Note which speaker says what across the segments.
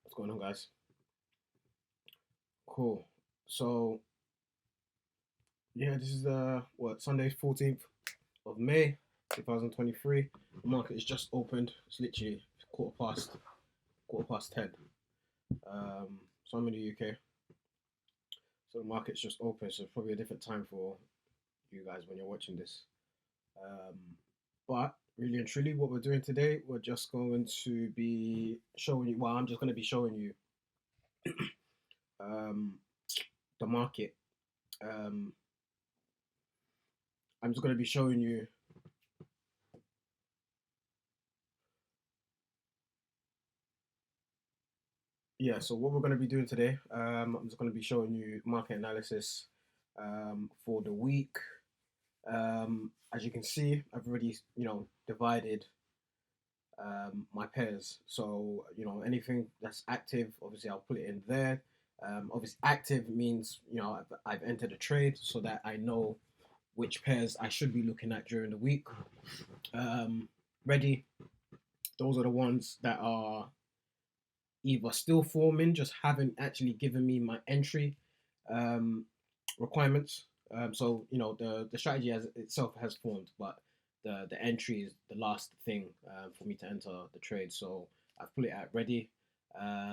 Speaker 1: What's going on, guys? Cool. So yeah, this is Sunday, 14th of May, 2023. The market is just opened. It's literally quarter past 10. So I'm in the UK, so the market's just open. So it's probably a different time for you guys when you're watching this. Um, but really and truly, what we're doing today, we're just going to be showing you. Well, I'm just going to be showing you um, the market. Um, I'm just going to be showing you. Yeah, so what we're going to be doing today, I'm just going to be showing you market analysis for the week. As you can see, I've already, divided my pairs. So, anything that's active, obviously I'll put it in there. Obviously, active means, I've entered a trade so that I know which pairs I should be looking at during the week. Ready, those are the ones that are either still forming, just haven't actually given me my entry um, requirements. So the strategy as itself has formed, but the entry is the last thing for me to enter the trade. So I've put it at ready.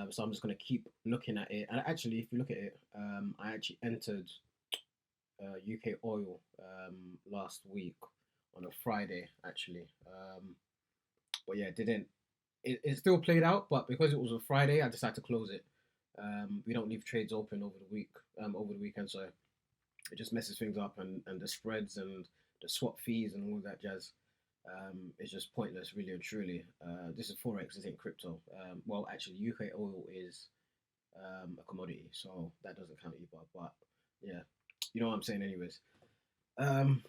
Speaker 1: So I'm just gonna keep looking at it. And actually, if you look at it, I actually entered UK oil last week on a Friday actually. But yeah, it didn't it still played out, but because it was a Friday, I decided to close it. We don't leave trades open over the weekend, so it just messes things up, and the spreads and the swap fees and all that jazz. It's just pointless, really and truly. This is Forex, this ain't crypto. Well, actually, UK oil is a commodity, so that doesn't count either. But yeah, you know what I'm saying, anyways. Um,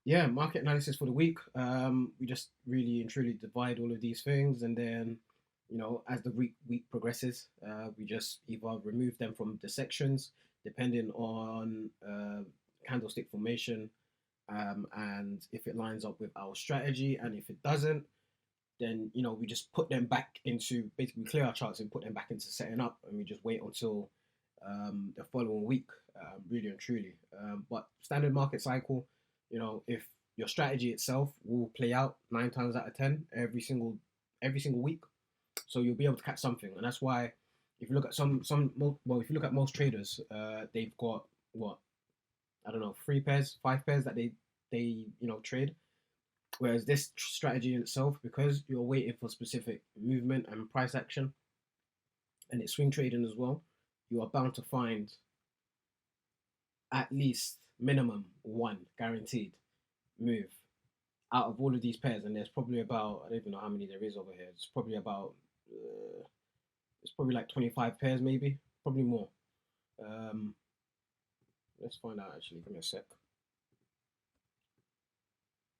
Speaker 1: yeah, market analysis for the week. We just really and truly divide all of these things, and then, as the week progresses, we just either remove them from the sections depending on candlestick formation, and if it lines up with our strategy, and if it doesn't, then we just put them back into basically clear our charts and put them back into setting up, and we just wait until the following week, really and truly. But standard market cycle, if your strategy itself will play out 9 times out of 10 every single week, so you'll be able to catch something, and that's why if you look at if you look at most traders, they've got what, I don't know, 3 pairs, 5 pairs that they trade. Whereas this strategy in itself, because you're waiting for specific movement and price action, and it's swing trading as well, you are bound to find at least minimum one guaranteed move out of all of these pairs. And there's probably about, I don't even know how many there is over here. It's probably about it's probably like 25 pairs, maybe, probably more. Um, let's find out actually. Give me a sec.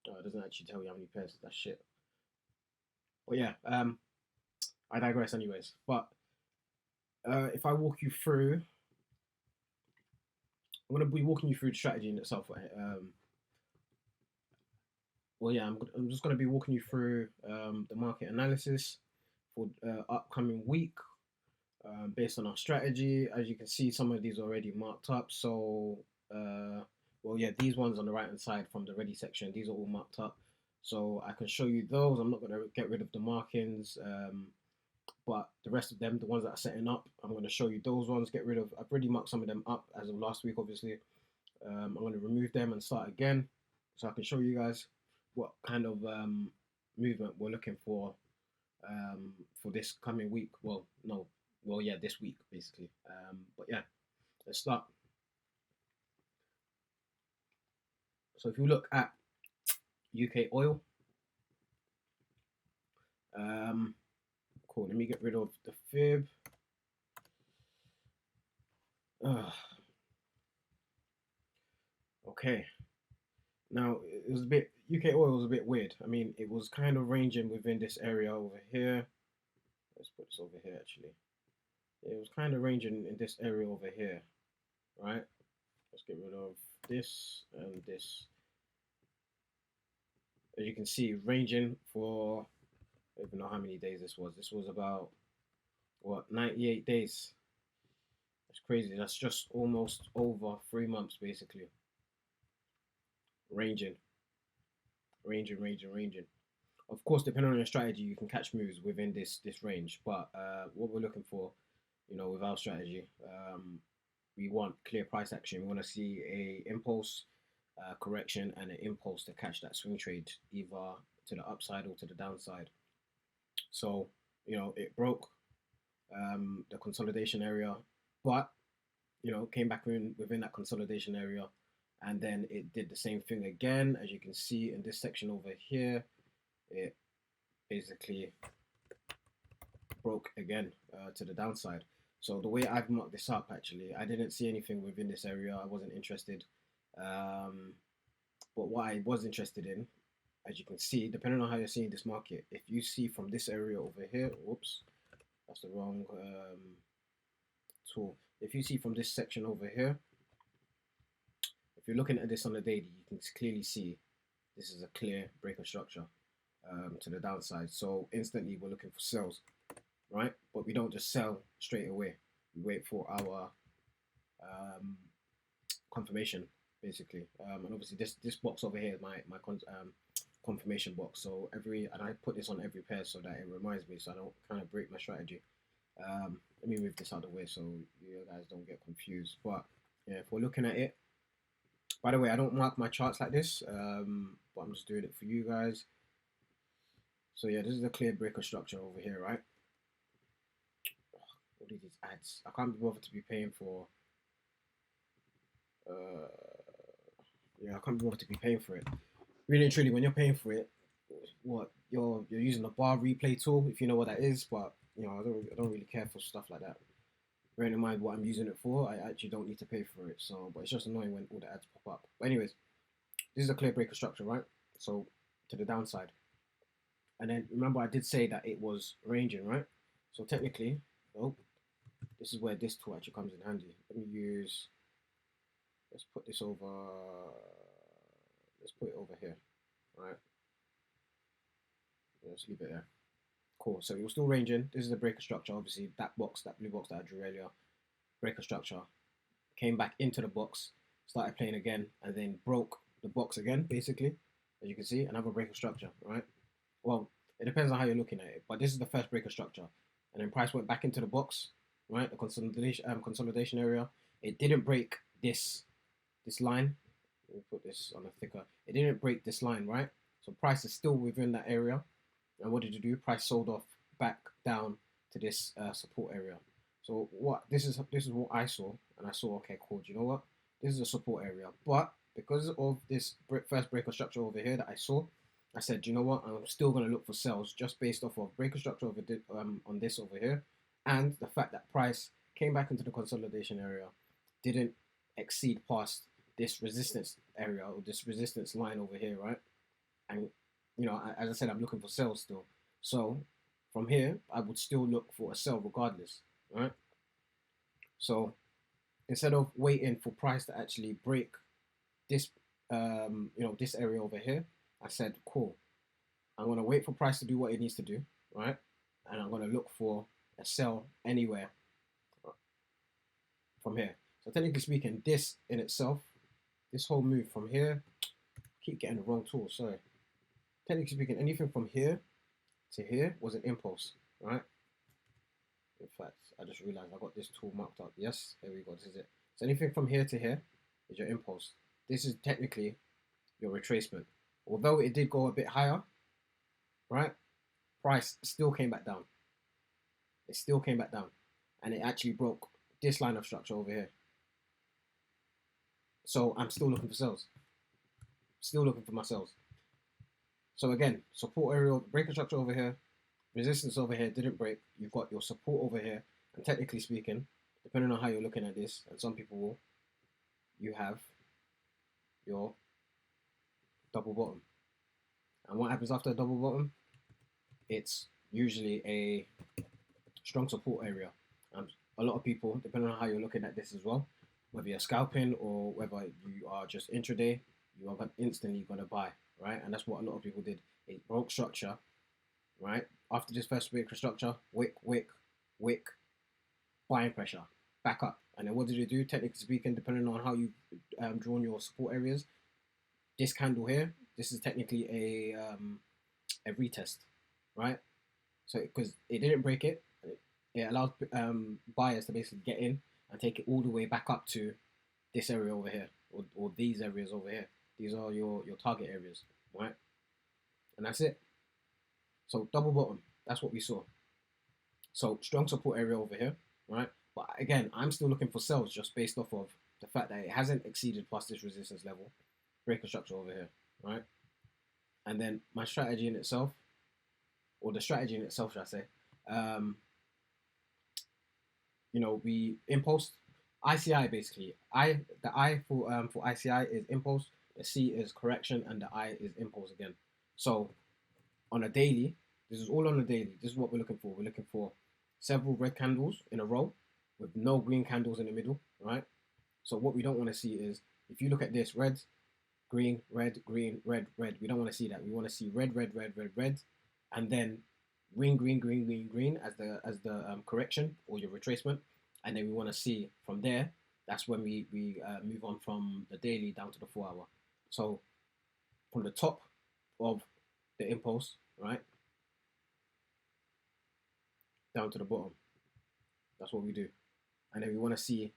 Speaker 1: It doesn't actually tell you how many pairs. That's shit. But yeah, I digress, anyways. But if I walk you through, I'm going to be walking you through the strategy in itself. Well, yeah, I'm just going to be walking you through the market analysis for upcoming week based on our strategy. As you can see, some of these are already marked up. So, well, yeah, these ones on the right hand side from the ready section, these are all marked up. So I can show you those. I'm not going to get rid of the markings. But the rest of them, the ones that are setting up, I'm going to show you those ones. Get rid of. I've already marked some of them up as of last week, obviously. I'm going to remove them and start again, so I can show you guys what kind of movement we're looking for this coming week. Well, no, well, yeah, this week basically. But yeah, let's start. So if you look at UK oil, cool. Let me get rid of the fib. Okay. Now it was a bit UK oil was a bit weird. I mean, it was kind of ranging within this area over here. Let's put this over here actually. It was kind of ranging in this area over here, right? Let's get rid of this and this. As you can see, ranging for, I don't even know how many days this was. This was about what, 98 days. That's crazy. That's just almost over 3 months basically. Ranging, ranging. Of course, depending on your strategy, you can catch moves within this range. But what we're looking for, with our strategy, we want clear price action. We want to see a impulse, correction, and an impulse to catch that swing trade either to the upside or to the downside. So it broke the consolidation area, but came back in within that consolidation area, and then it did the same thing again. As you can see in this section over here, it basically broke again to the downside. So the way I've marked this up, actually, I didn't see anything within this area. I wasn't interested. But what I was interested in, as you can see, depending on how you're seeing this market, if you see from this area over here, whoops, that's the wrong tool. If you see from this section over here, if you're looking at this on the daily, you can clearly see this is a clear breaker structure to the downside. So instantly we're looking for sells, right? But we don't just sell straight away. We wait for our confirmation, basically. And obviously this box over here is my confirmation box. So and I put this on every pair so that it reminds me, so I don't kind of break my strategy. Let me move this out of the way so you guys don't get confused. But yeah, if we're looking at it, by the way, I don't mark my charts like this, but I'm just doing it for you guys. So yeah, this is a clear breaker structure over here, right? What are these ads? I can't be bothered to be paying for. Yeah, I can't be bothered to be paying for it. Really and truly, when you're paying for it, what you're using the bar replay tool, if you know what that is. But I don't really care for stuff like that. Bearing in mind what I'm using it for, I actually don't need to pay for it. So, but it's just annoying when all the ads pop up. But anyways, this is a clear breaker structure, right? So to the downside. And then remember I did say that it was ranging, right? So technically, this is where this tool actually comes in handy. Let's put this over, let's put it over here, right? Let's leave it there. Cool, so it was still ranging. This is a breaker structure, obviously. That blue box that I drew earlier, breaker structure, came back into the box, started playing again, and then broke the box again, basically. As you can see, another breaker structure, right? Well, it depends on how you're looking at it, but this is the first breaker structure. And then price went back into the box, right? The consolidation area. It didn't break this line. Let me put this on a thicker. It didn't break this line, right? So price is still within that area. And what did you do? Price sold off back down to this support area. So this is what I saw, and I saw, okay, cool. Do you know what? This is a support area, but because of this first breaker structure over here that I saw, I said, do you know what? I'm still going to look for sales just based off of breaker structure on this over here, and the fact that price came back into the consolidation area, didn't exceed past this resistance area or this resistance line over here, right? And as I said, I'm looking for sales still. So from here, I would still look for a sell regardless, right? So instead of waiting for price to actually break this, this area over here, I said, cool. I'm gonna wait for price to do what it needs to do, right? And I'm gonna look for a sell anywhere from here. So technically speaking, this in itself, this whole move from here, keep getting the wrong tool, sorry. Technically speaking, anything from here to here was an impulse, right? In fact, I just realized I got this tool marked up. Yes, there we go, this is it. So anything from here to here is your impulse. This is technically your retracement. Although it did go a bit higher, right? Price still came back down. It still came back down. And it actually broke this line of structure over here. So I'm still looking for sales. Still looking for my sales. So again, support area, breaker structure over here, resistance over here didn't break. You've got your support over here. And technically speaking, depending on how you're looking at this, and some people will, you have your double bottom. And what happens after a double bottom? It's usually a strong support area. And a lot of people, depending on how you're looking at this as well, whether you're scalping or whether you are just intraday, you are instantly going to buy, right? And that's what a lot of people did. It broke structure, right? After this first break structure, wick, wick, buying pressure, back up. And then what did it do? Technically speaking, depending on how you've drawn your support areas, this candle here, this is technically a retest, right? So because it didn't break it, it allowed buyers to basically get in and take it all the way back up to this area over here, or these areas over here. These are your target areas, right? And that's it. So double bottom, that's what we saw. So strong support area over here, right? But again, I'm still looking for sells just based off of the fact that it hasn't exceeded past this resistance level. Breaker structure over here, right? And then my strategy in itself, or the strategy in itself, should I say, you know, we impulse ICI basically. The I for ICI is impulse, the C is correction, and the I is impulse again. So on a daily, this is all on a daily. This is what we're looking for. We're looking for several red candles in a row with no green candles in the middle, right? So what we don't want to see is, if you look at this, red, green, red, green, red, red. We don't want to see that. We want to see red, red, red, red, red, and then green, green, green, green, green as the correction or your retracement, and then we want to see from there. That's when we move on from the daily down to the 4 hour. So from the top of the impulse, right, down to the bottom. That's what we do, and then we want to see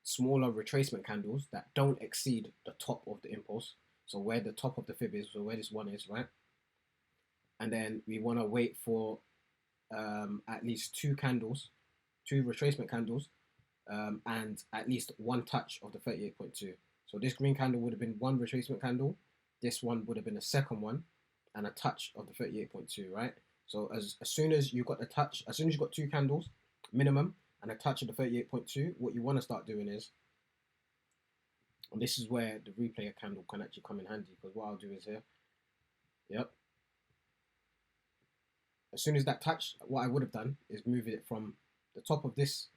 Speaker 1: smaller retracement candles that don't exceed the top of the impulse. So where the top of the fib is, so where this one is, right? And then we want to wait for at least two candles, two retracement candles, and at least one touch of the 38.2. So this green candle would have been one retracement candle. This one would have been a second one and a touch of the 38.2, right? So as soon as you got the touch, as soon as you got two candles minimum and a touch of the 38.2, what you want to start doing is, and this is where the replayer candle can actually come in handy, because what I'll do is here, yep. As soon as that touch, what I would have done is move it from the top of this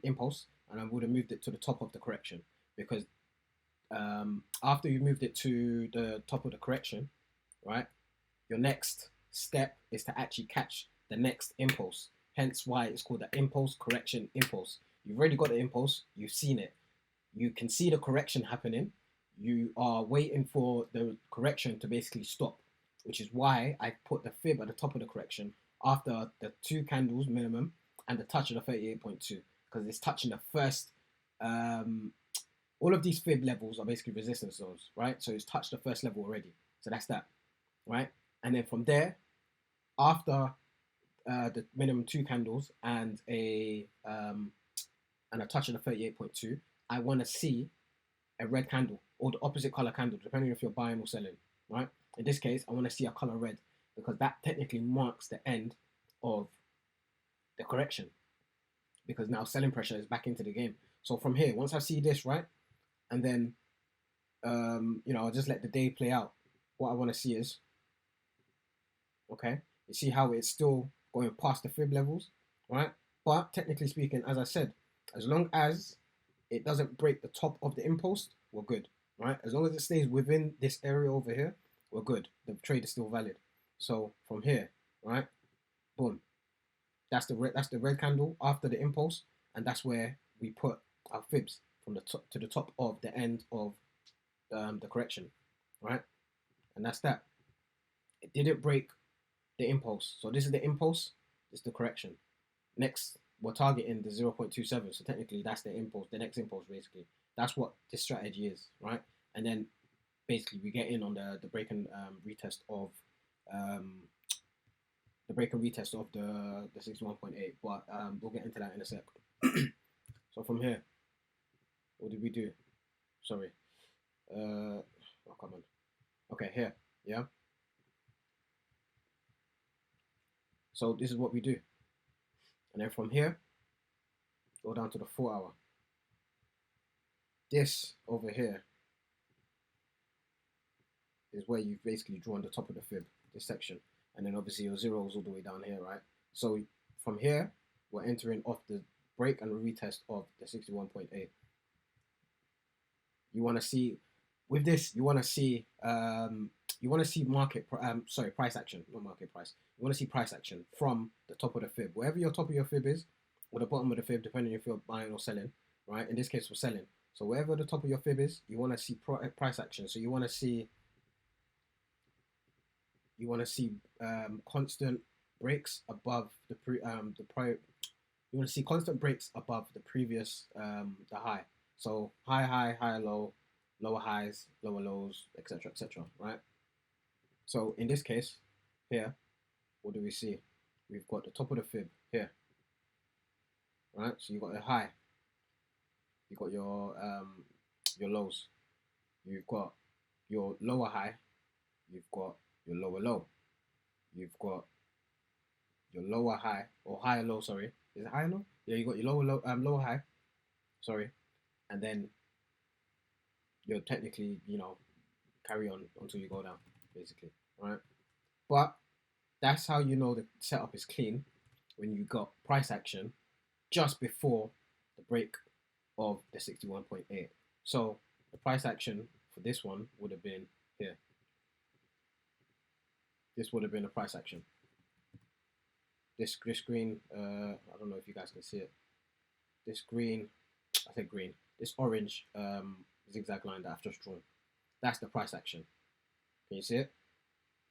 Speaker 1: impulse, and I would have moved it to the top of the correction, because after you moved it to the top of the correction, right, your next step is to actually catch the next impulse. Hence why it's called the impulse, correction, impulse. You've already got the impulse, you've seen it. You can see the correction happening. You are waiting for the correction to basically stop, which is why I put the fib at the top of the correction after the two candles minimum and the touch of the 38.2, because it's touching the first. All of these fib levels are basically resistance zones, right? So it's touched the first level already. So that's that, right? And then from there, after the minimum two candles and a touch of the 38.2, I want to see a red candle or the opposite color candle, depending if you're buying or selling, right? In this case, I want to see a color red, because that technically marks the end of the correction, because now selling pressure is back into the game. So from here, once I see this, right, and then you know, I'll just let the day play out. What I want to see is, okay, you see how it's still going past the fib levels, right? But technically speaking, as I said, as long as it doesn't break the top of the impulse, we're good, right? As long as it stays within this area over here, we're good. The trade is still valid. So from here, right, boom, that's the red candle after the impulse, and that's where we put our fibs from the top to the top of the end of the correction, right? And that's that. It didn't break the impulse, so this is the impulse. This is the correction. Next, we're targeting the 0.27. So technically, that's the impulse, the next impulse, basically. That's what this strategy is, right? And then basically we get in on the break and retest of the 61.8. But we'll get into that in a sec. So from here, what did we do? Sorry. Oh, come on. Okay, here. Yeah. So this is what we do. And then from here, go down to the 4 hour. This over here is where you've basically drawn the top of the fib, this section. And then obviously your zeros all the way down here, right? So from here, we're entering off the break and retest of the 61.8. You want to see, with this, you want to see you want to see price action, not market price. You want to see price action from the top of the fib, wherever your top of your fib is, or the bottom of the fib, depending if you're buying or selling. Right? In this case, we're selling. So wherever the top of your fib is, you want to see price action. So you want to see constant breaks above the you want to see constant breaks above the previous the high. So high, low, lower highs, lower lows, etc. Right? So in this case, here, what do we see? We've got the top of the fib here, right? So you've got a high, you've got your lows, you've got your lower high, you've got your lower low, you've got your lower high or higher low. Sorry, is it higher low? Yeah, you got your lower high. Sorry, and then you're technically carry on until you go down, basically, right? But that's how you know the setup is clean when you got price action just before the break of the 61.8. So the price action for this one would have been here. This would have been a price action. This green, I don't know if you guys can see it. This green, I said green. This orange zigzag line that I've just drawn. That's the price action. Can you see it?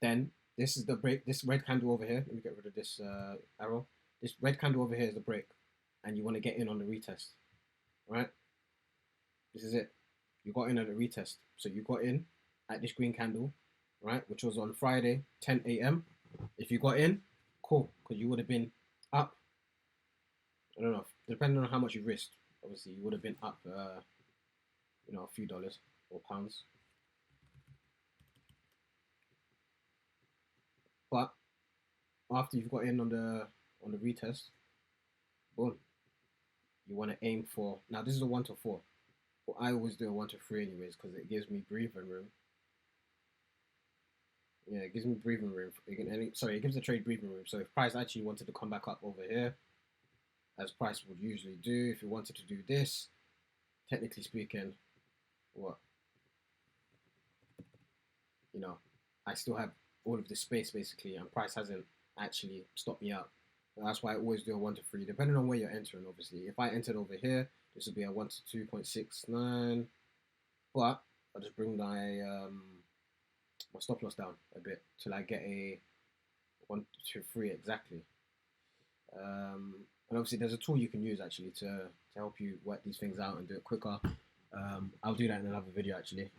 Speaker 1: Then this is the break. This red candle over here. Let me get rid of this arrow. This red candle over here is the break, and you want to get in on the retest, right? This is it. You got in at the retest. So you got in at this green candle, right? Which was on Friday, 10 a.m. If you got in, cool, because you would have been up. I don't know, depending on how much you risked. Obviously, you would have been up, a few dollars or pounds. But after you've got in on the retest, boom, you want to aim for. Now this is a 1 to 4. But I always do a 1 to 3 anyways because it gives me breathing room. Yeah, it gives me breathing room. It gives the trade breathing room. So if price actually wanted to come back up over here, as price would usually do, if it wanted to do this, technically speaking, I still have all of this space basically, and price hasn't actually stopped me out. That's why I always do a 1 to 3, depending on where you're entering. Obviously, if I entered over here, this would be a 1 to 2.69. But I'll just bring my stop loss down a bit till I get a 1 to 3 exactly. And obviously, there's a tool you can use actually to help you work these things out and do it quicker. I'll do that in another video actually.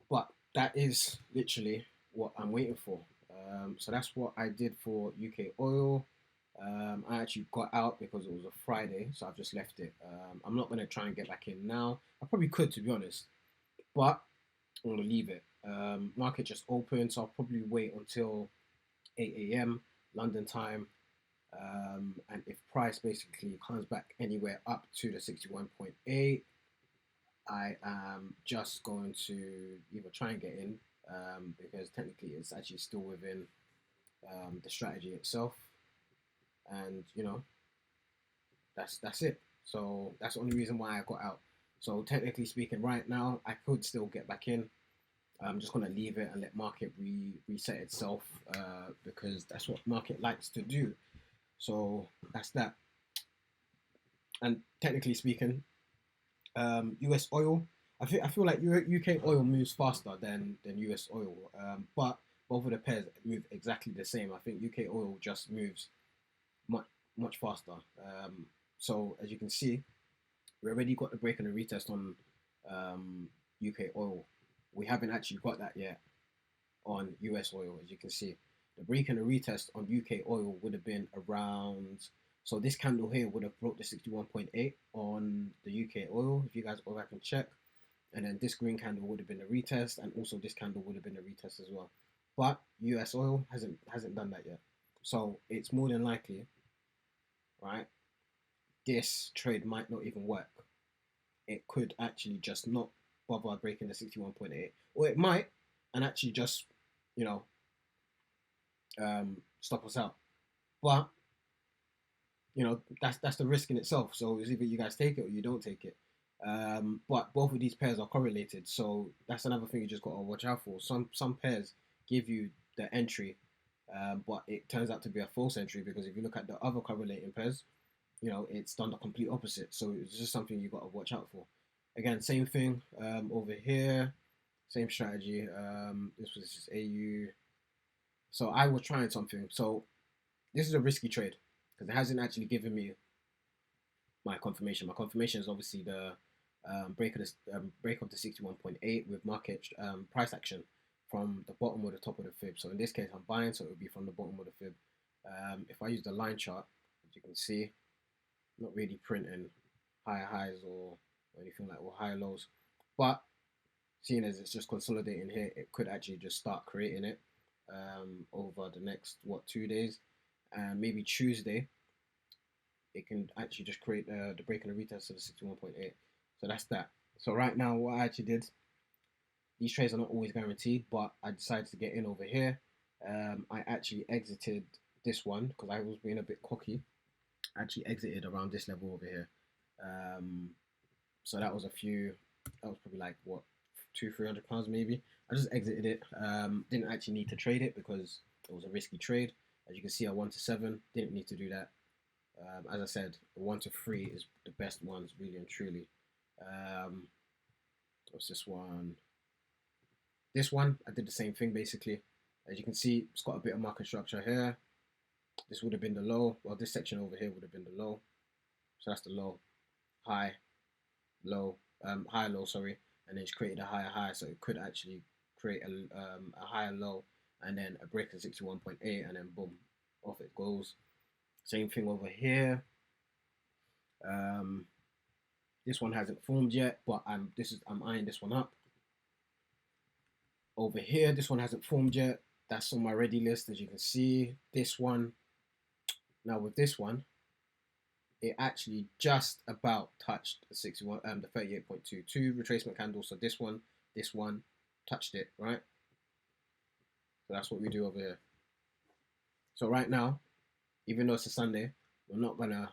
Speaker 1: But that is literally what I'm waiting for. So that's what I did for UK oil. I actually got out because it was a Friday, so I've just left it. I'm not going to try and get back in now. I probably could, to be honest, but I'm going to leave it. Market just opened, so I'll probably wait until 8 a.m. London time. And if price basically comes back anywhere up to the 61.8, I am just going to either try and get in, because technically it's actually still within the strategy itself, and that's it. So that's the only reason why I got out. So technically speaking, right now I could still get back in. I'm just gonna leave it and let market reset itself, because that's what market likes to do. So that's that. And technically speaking, US oil, I feel like UK oil moves faster than US oil, but both of the pairs move exactly the same. I think UK oil just moves much faster. So as you can see, we already got the break and the retest on UK oil. We haven't actually got that yet on US oil. As you can see, the break and the retest on UK oil would have been around. So this candle here would have broke the 61.8 on the UK oil, if you guys go back and check. And then this green candle would have been a retest, and also this candle would have been a retest as well. But US oil hasn't done that yet. So it's more than likely, right, this trade might not even work. It could actually just not bother breaking the 61.8. Or it might, and actually just, stop us out. But that's the risk in itself. So it's either you guys take it or you don't take it. But both of these pairs are correlated, so that's another thing you just got to watch out for. Some pairs give you the entry, but it turns out to be a false entry, because if you look at the other correlating pairs, it's done the complete opposite. So it's just something you got to watch out for. Again, same thing over here, same strategy. This was just AU. So I was trying something. So this is a risky trade because it hasn't actually given me my confirmation. My confirmation is obviously the break of the 61.8 with market price action from the bottom or the top of the fib. So in this case, I'm buying, so it would be from the bottom of the fib. If I use the line chart, as you can see, not really printing higher highs or anything like, or higher lows, but seeing as it's just consolidating here, it could actually just start creating it over the next 2 days, and maybe Tuesday it can actually just create the break and the retest to the 61.8. So that's that. So right now, what I actually did, these trades are not always guaranteed, but I decided to get in over here. I actually exited this one because I was being a bit cocky. I actually exited around this level over here. So that was probably like what, £200-300 maybe. I just exited it. Didn't actually need to trade it because it was a risky trade. As you can see, I 1 to 7, didn't need to do that. As I said, 1 to 3 is the best ones, really and truly. What's this one? This one, I did the same thing basically. As you can see, it's got a bit of market structure here. This would have been the low. Well, this section over here would have been the low. So that's the low, high, low, high, low, sorry. And then it's created a higher high. So it could actually create a higher low and then a break of 61.8 and then boom, off it goes. Same thing over here. This one hasn't formed yet, but I'm eyeing this one up. Over here, this one hasn't formed yet. That's on my ready list, as you can see. This one, now with this one, it actually just about touched the 61, the 38.22 retracement candle. So this one touched it, right? So that's what we do over here. So right now, even though it's a Sunday, we're not gonna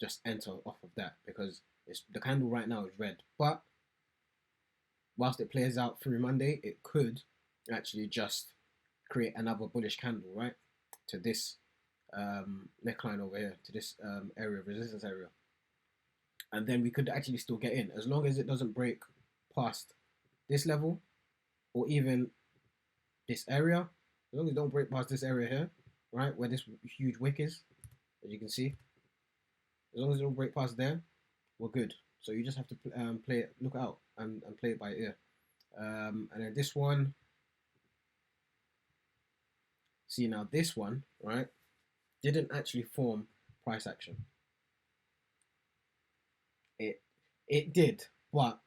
Speaker 1: just enter off of that because the candle right now is red. But whilst it plays out through Monday, it could actually just create another bullish candle, right, to this neckline over here, to this area, resistance area. And then we could actually still get in as long as it doesn't break past this level or even this area. As long as it don't break past this area here, right, where this huge wick is, as you can see. As long as it don't break past there, we're good. So you just have to play it, look out, and play it by ear. And then this one, see now this one, right, didn't actually form price action. It did, but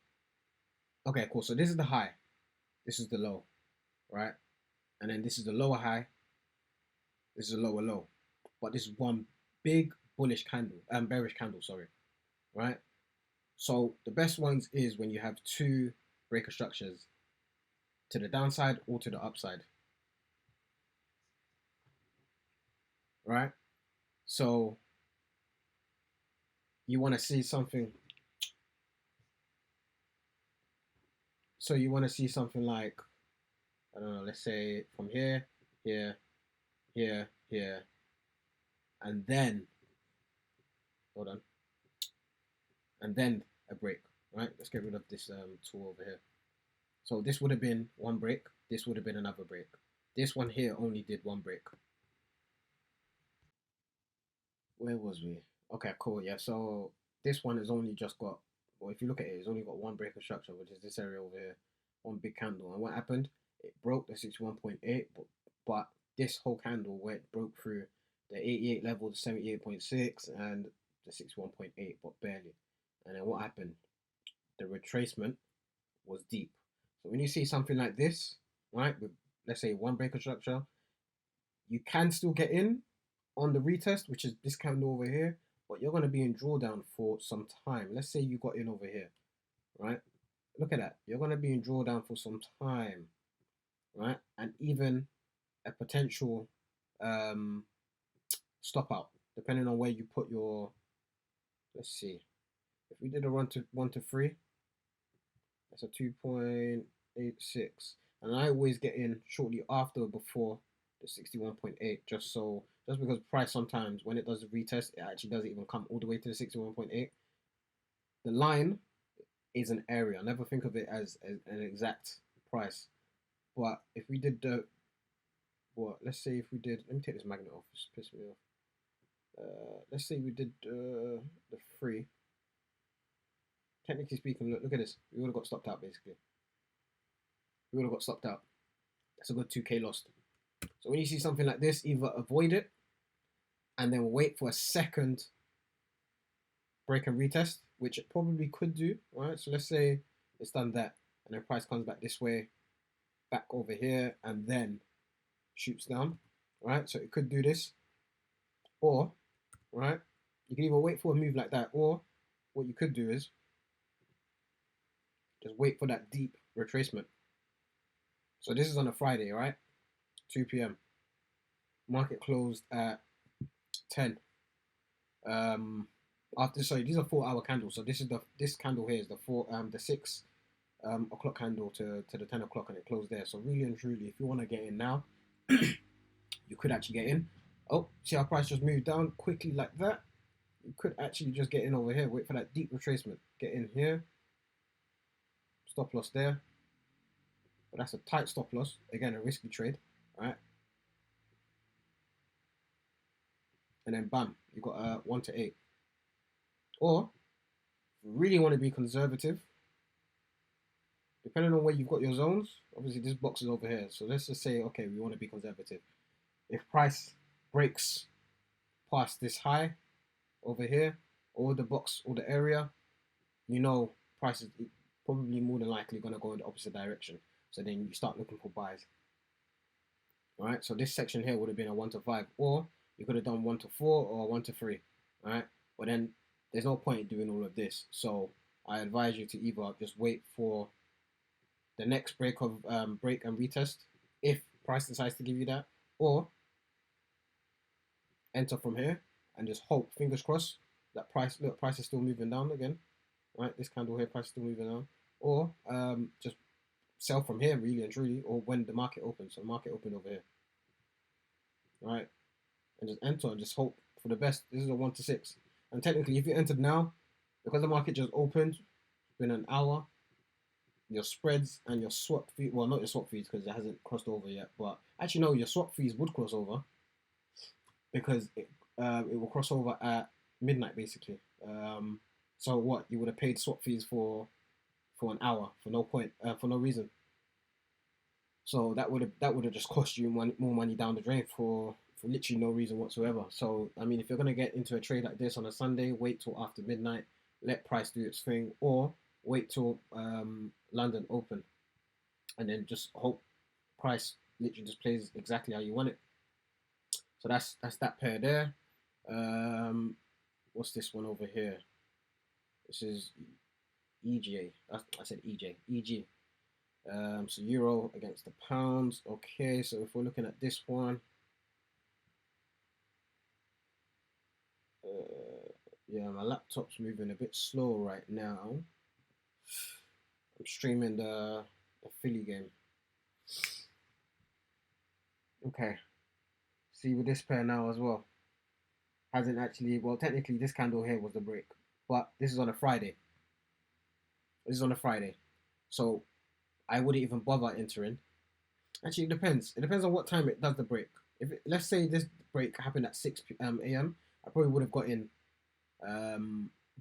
Speaker 1: okay, cool. So this is the high, this is the low, right, and then this is the lower high, this is a lower low, but this is one big bullish candle, bearish candle, sorry, right? So the best ones is when you have two breaker structures to the downside or to the upside, right? So you want to see something. So you want to see something like, I don't know, let's say from here, here, here, here, and then, hold on, and then a break, right? Let's get rid of this tool over here. So this would have been one break. This would have been another break. This one here only did one break. Where was we? Okay, cool. Yeah, so this one has only just got, well, if you look at it, it's only got one breaker structure, which is this area over here, one big candle. And what happened? It broke the 61.8, but this whole candle broke through the 88 level, the 78.6, and the 61.8, but barely. And then what happened? The retracement was deep. So when you see something like this, right, with let's say one breaker structure, you can still get in on the retest, which is this candle over here, but you're going to be in drawdown for some time. Let's say you got in over here, right? Look at that. You're going to be in drawdown for some time, right? And even a potential stop out, depending on where you put your, let's see. If we did a 1 to 3, that's a 2.86, and I always get in shortly after or before the 61.8, just because price sometimes when it does the retest, it actually doesn't even come all the way to the 61.8. The line is an area. Never think of it as an exact price. But if we did the let's say if we did, let me take this magnet off. It's pissing me off. Let's say we did the 3. Technically speaking, look at this. We would have got stopped out basically. We would have got stopped out. That's a good 2K lost. So when you see something like this, either avoid it and then wait for a second break and retest, which it probably could do. Right. So let's say it's done that, and then price comes back this way, back over here, and then shoots down. Right. So it could do this, or right, you can either wait for a move like that, or what you could do is just wait for that deep retracement. So this is on a Friday, right? 2 p.m. Market closed at 10. Sorry, these are 4-hour candles. So this candle here is the 6 o'clock candle to the 10 o'clock, and it closed there. So really and truly, if you want to get in now, you could actually get in. Oh, see how price just moved down quickly like that? You could actually just get in over here. Wait for that deep retracement. Get in here. Stop loss there. But that's a tight stop loss. Again, a risky trade. Right? And then bam, you got a 1 to 8. Or, if you really want to be conservative, depending on where you've got your zones, obviously this box is over here. So let's just say, okay, we want to be conservative. If price breaks past this high over here, or the box or the area, you know price is probably more than likely going to go in the opposite direction. So then you start looking for buys. All right, so this section here would have been a 1 to 5, or you could have done 1 to 4 or 1 to 3. All right, but then there's no point in doing all of this. So I advise you to either just wait for the next break and retest if price decides to give you that, or enter from here and just hope, fingers crossed, that price is still moving down again. Right, this candle here, price is still moving down, or just sell from here really and truly, or when the market opens. So the market opened over here, right, and just enter and just hope for the best. This is a 1 to 6, and technically if you entered now, because the market just opened, it's been an hour, your spreads and your swap fees, well, not your swap fees because it hasn't crossed over yet, but actually no, your swap fees would cross over because it will cross over at midnight basically. So what, you would have paid swap fees for an hour for no point, for no reason. So that would have just cost you more money down the drain for literally no reason whatsoever. So I mean, if you're gonna get into a trade like this on a Sunday, wait till after midnight, let price do its thing, or wait till London open, and then just hope price literally just plays exactly how you want it. So that's that pair there. What's this one over here? This is EGA. I said EJ. EG. So euro against the pounds. Okay, so if we're looking at this one, yeah, my laptop's moving a bit slow right now. I'm streaming the Philly game. Okay, see with this pair now as well. Hasn't actually, well, technically this candle here was the break, but this is on a Friday. This is on a Friday, so I wouldn't even bother entering. Actually, it depends. It depends on what time it does the break. Let's say this break happened at 6 a.m., I probably would have got in,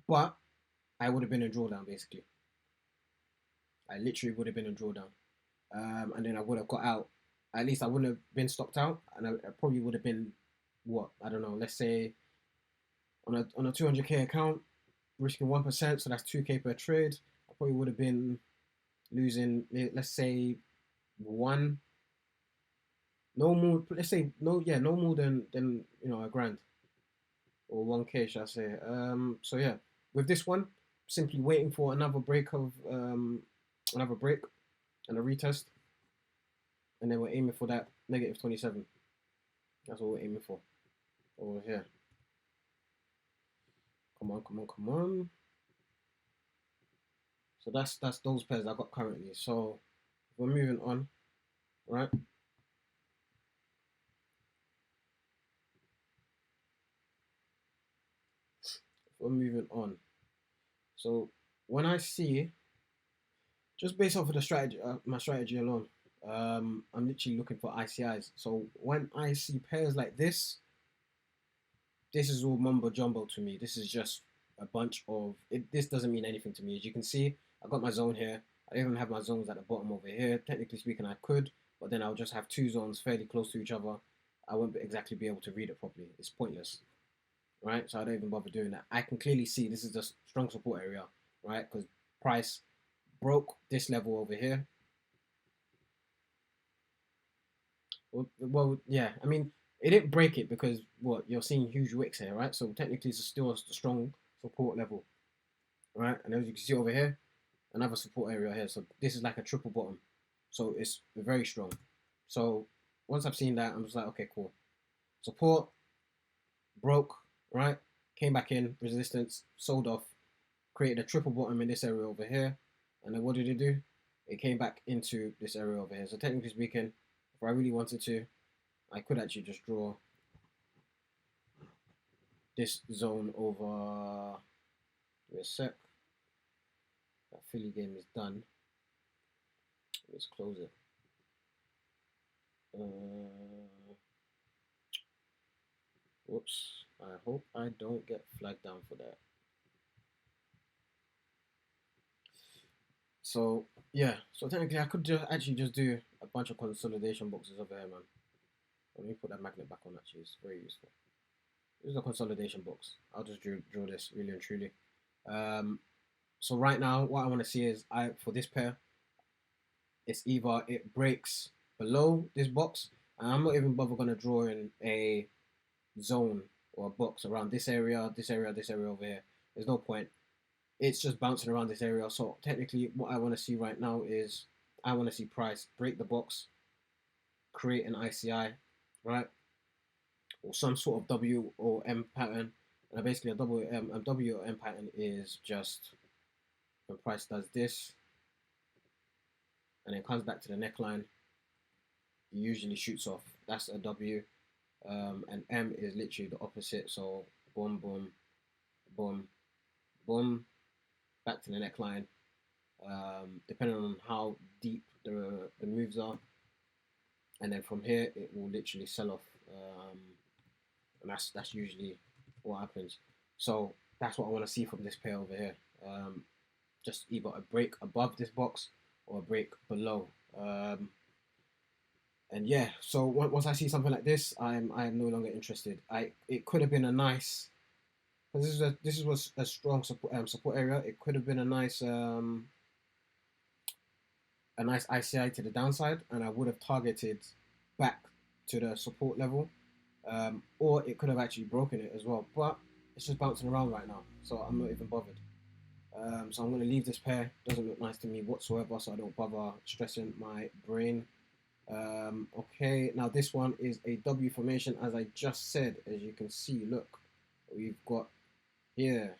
Speaker 1: but I would have been in drawdown basically. I literally would have been in drawdown, and then I would have got out. At least I wouldn't have been stopped out, and I probably would have been, what, I don't know. Let's say on a 200k account, risking 1%, so that's 2k per trade. I probably would have been losing, let's say, one, no more. Let's say no, yeah, no more than a grand or 1k, shall I say? So yeah, with this one, simply waiting for another break and a retest, and then we're aiming for that negative 27. That's what we're aiming for over here. Come on, come on, come on. So that's those pairs I got currently. So if we're moving on, right? If we're moving on. So when I see, just based off of the strategy, my strategy alone, I'm literally looking for ICIs. So when I see pairs like this is all mumbo jumbo to me. This is just a bunch of it. This doesn't mean anything to me. As you can see, I got my zone here. I even have my zones at the bottom over here. Technically speaking, I could, but then I'll just have two zones fairly close to each other. I won't exactly be able to read it properly. It's pointless, right? So I don't even bother doing that. I can clearly see this is the strong support area, right? Because price broke this level over here. Well, yeah. I mean, it didn't break it because what you're seeing huge wicks here, right? So technically, it's still a strong support level, right? And as you can see over here, another support area here. So this is like a triple bottom. So it's very strong. So once I've seen that, I'm just like, okay, cool. Support broke, right? Came back in, resistance, sold off, created a triple bottom in this area over here. And then what did it do? It came back into this area over here. So technically speaking, if I really wanted to, I could actually just draw this zone over. Give me a sec. That Philly game is done. Let's close it. Whoops. I hope I don't get flagged down for that. So yeah, so technically I could actually just do a bunch of consolidation boxes over here, man. Let me put that magnet back on. Actually, it's very useful. This is a consolidation box. I'll just draw this really and truly. So right now, what I want to see is for this pair, it's either it breaks below this box, and I'm not even bother gonna draw in a zone or a box around this area, this area, this area over here. There's no point. It's just bouncing around this area. So technically, what I want to see right now is I want to see price break the box, create an ICI, right, or some sort of W or M pattern. And basically, a W or M pattern is just when price does this and then comes back to the neckline, usually shoots off. That's a W. And M is literally the opposite. So boom, boom, boom, boom, back to the neckline. Depending on how deep the moves are, and then from here it will literally sell off, and that's usually what happens. So that's what I want to see from this pair over here. Just either a break above this box or a break below. And yeah, so once I see something like this, I'm no longer interested. It could have been a nice, because this was a strong support area. It could have been a nice ICI to the downside, and I would have targeted back to the support level, or it could have actually broken it as well. But it's just bouncing around right now, so I'm not even bothered. So I'm going to leave this pair. Doesn't look nice to me whatsoever, so I don't bother stressing my brain. Okay, now this one is a W formation, as I just said. As you can see, look, we've got here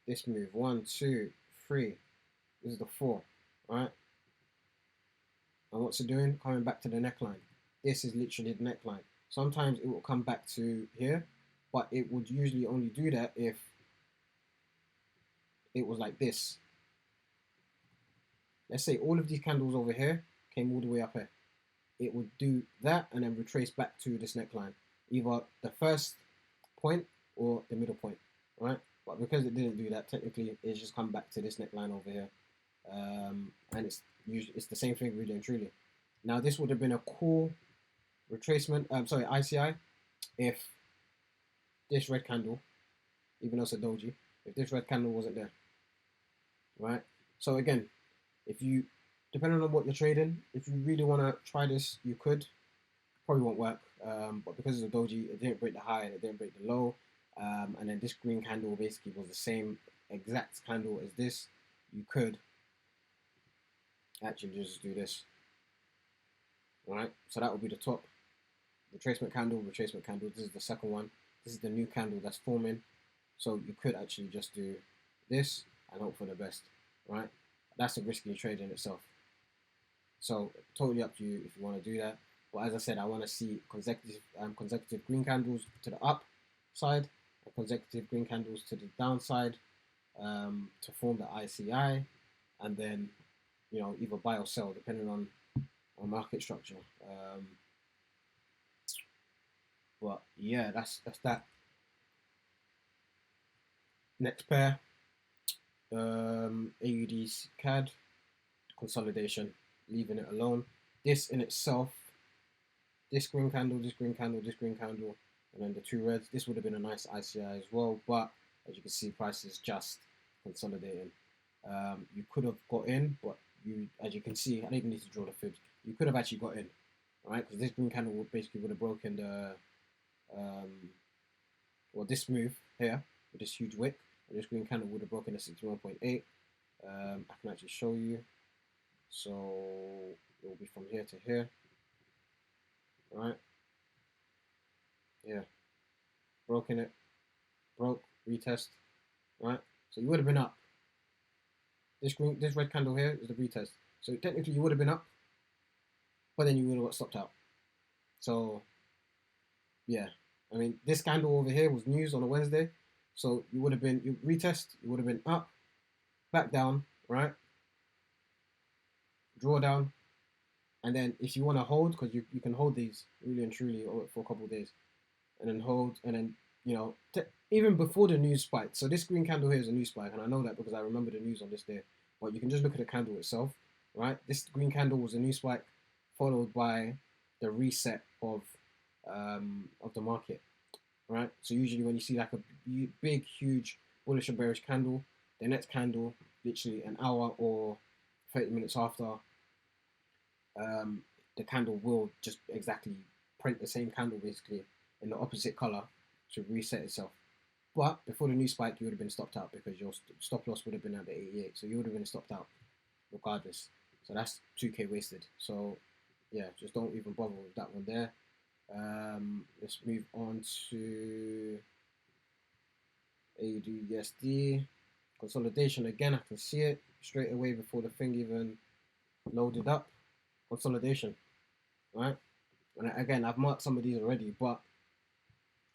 Speaker 1: this move 1, 2, 3. This is the 4, right? And what's it doing? Coming back to the neckline. This is literally the neckline. Sometimes it will come back to here, but it would usually only do that if it was like this. Let's say all of these candles over here came all the way up here. It would do that and then retrace back to this neckline, either the first point or the middle point, right? But because it didn't do that, technically it's just come back to this neckline over here, and it's the same thing really and truly. Now this would have been a cool retracement, sorry, ICI, if this red candle, even though it's a doji, if this red candle wasn't there, right? So again, if you, depending on what you're trading, if you really want to try this, you could. Probably won't work, but because it's a doji, it didn't break the high and it didn't break the low, and then this green candle basically was the same exact candle as this. You could actually just do this, right? So that would be the top retracement candle, retracement candle. This is the second one. This is the new candle that's forming. So you could actually just do this and hope for the best, right? that's a risky trade in itself. So totally up to you if you want to do that. But as I said, I want to see consecutive green candles to the up side and consecutive green candles to the downside to form the ICI, and then either buy or sell depending on market structure. But yeah, that's that. Next pair, AUD's CAD consolidation, leaving it alone. This in itself, this green candle, this green candle, this green candle, and then the two reds. This would have been a nice ICI as well, but as you can see, price is just consolidating. You could have got in, but as you can see, I don't even need to draw the fibs. You could have actually got in, right? Because this green candle would have broken the, this move here with this huge wick. And this green candle would have broken the 61.8. I can actually show you. So it will be from here to here, right? Yeah, broken it, broke, retest, right? So you would have been up. This red candle here is the retest. So technically you would have been up, but then you would have got stopped out. So yeah, I mean this candle over here was news on a Wednesday, so you would have been retest. You would have been up, back down, right? Draw down, and then if you want to hold, because you can hold these really and truly for a couple of days, and then hold, and then even before the news spike. So this green candle here is a news spike, and I know that because I remember the news on this day. But you can just look at the candle itself, right? This green candle was a news spike, followed by the reset of the market, right? So usually when you see like a big, huge bullish or bearish candle, the next candle, literally an hour or 30 minutes after, the candle will just exactly print the same candle basically in the opposite color to reset itself. But before the new spike, you would have been stopped out because your stop loss would have been at the 88. So you would have been stopped out regardless. So that's 2K wasted. So yeah, just don't even bother with that one there. Let's move on to AUD consolidation again. I can see it straight away before the thing even loaded up. Consolidation, right? And again, I've marked some of these already, but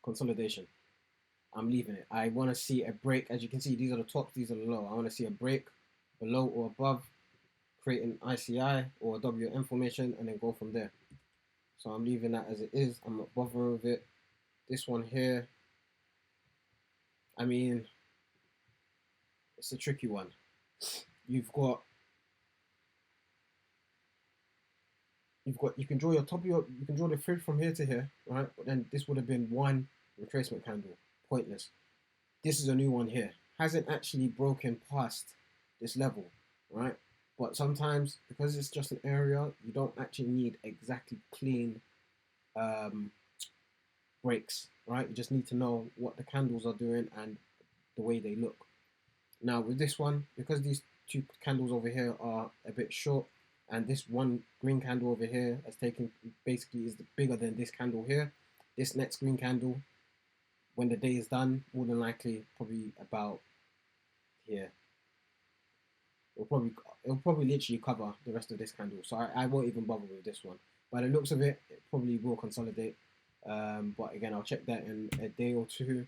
Speaker 1: consolidation. I'm leaving it. I want to see a break. As you can see, these are the tops, these are the low. I want to see a break below or above, create an ICI or a WM formation, and then go from there. So I'm leaving that as it is. I'm not bothering with it. This one here, I mean, it's a tricky one. You can draw your top of you can draw the fib from here to here, right? But then this would have been one retracement candle, pointless. This is a new one here, hasn't actually broken past this level, right? But sometimes because it's just an area, you don't actually need exactly clean breaks, right? You just need to know what the candles are doing and the way they look. Now with this one, because these two candles over here are a bit short, and this one green candle over here has taken basically is bigger than this candle here. This next green candle, when the day is done, more than likely probably about here. It'll probably literally cover the rest of this candle. So I won't even bother with this one. By the looks of it, it probably will consolidate. But again, I'll check that in a day or two.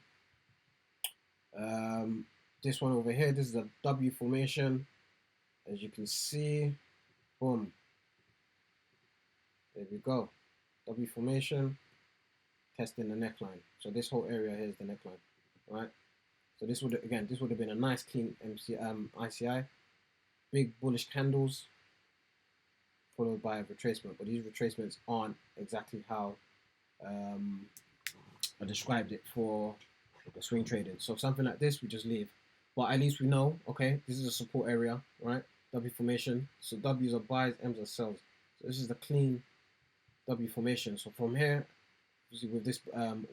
Speaker 1: This one over here, this is a W formation. As you can see, boom. There we go. W formation, testing the neckline. So this whole area here is the neckline, right? So this would have been a nice clean ICI, big bullish candles, followed by a retracement. But these retracements aren't exactly how I described it for the swing trading. So something like this, we just leave. But at least we know, okay, this is a support area, right? W formation. So W's are buys, M's are sells. So this is the clean W formation. So from here, obviously with this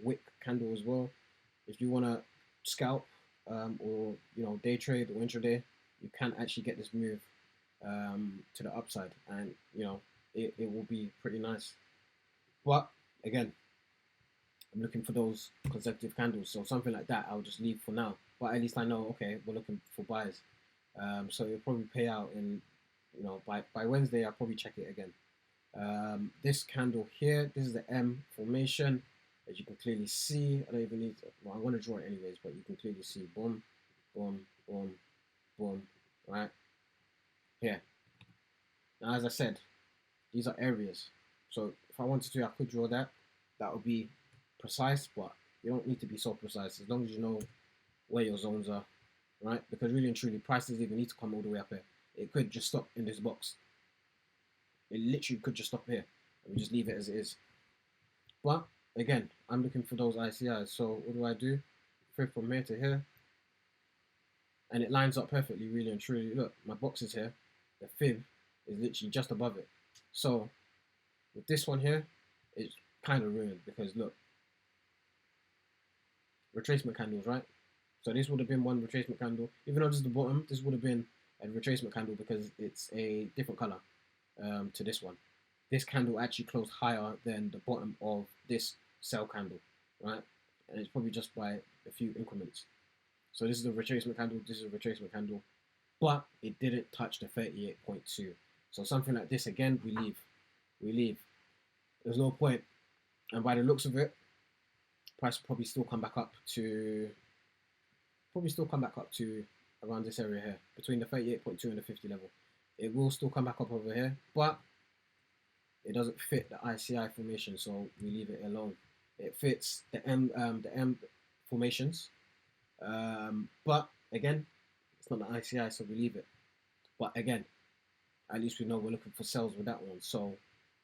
Speaker 1: wick candle as well, if you want to scalp or day trade or intraday, you can actually get this move to the upside, and it will be pretty nice. But again, I'm looking for those consecutive candles, so something like that I'll just leave for now. But at least I know, okay, we're looking for buys. So it'll probably pay out in, by Wednesday. I'll probably check it again. This candle here, this is the M formation, as you can clearly see. I don't even need to, well, I'm going to draw it anyways, but you can clearly see boom, boom, boom, boom, right here. Now, as I said, these are areas. So if I wanted to, I could draw that. That would be precise, but you don't need to be so precise as long as you know where your zones are, right? Because really and truly, price doesn't even need to come all the way up here. It could just stop in this box. It literally could just stop here and we just leave it as it is. But again, I'm looking for those ICIs. So what do? Flip from here to here. And it lines up perfectly, really and truly. Look, my box is here. The fib is literally just above it. So with this one here, it's kind of ruined because look, retracement candles, right? So this would have been one retracement candle. Even though this is the bottom, this would have been a retracement candle because it's a different color to this one. This candle actually closed higher than the bottom of this sell candle, right? And it's probably just by a few increments. So this is a retracement candle, this is a retracement candle, but it didn't touch the 38.2. So something like this, again, we leave. There's no point. And by the looks of it, price will probably still come back up to, around this area here, between the 38.2 and the 50 level. It will still come back up over here, but it doesn't fit the ICI formation, so we leave it alone. It fits the M formations, but again, it's not the ICI, so we leave it. But again, at least we know we're looking for sells with that one. So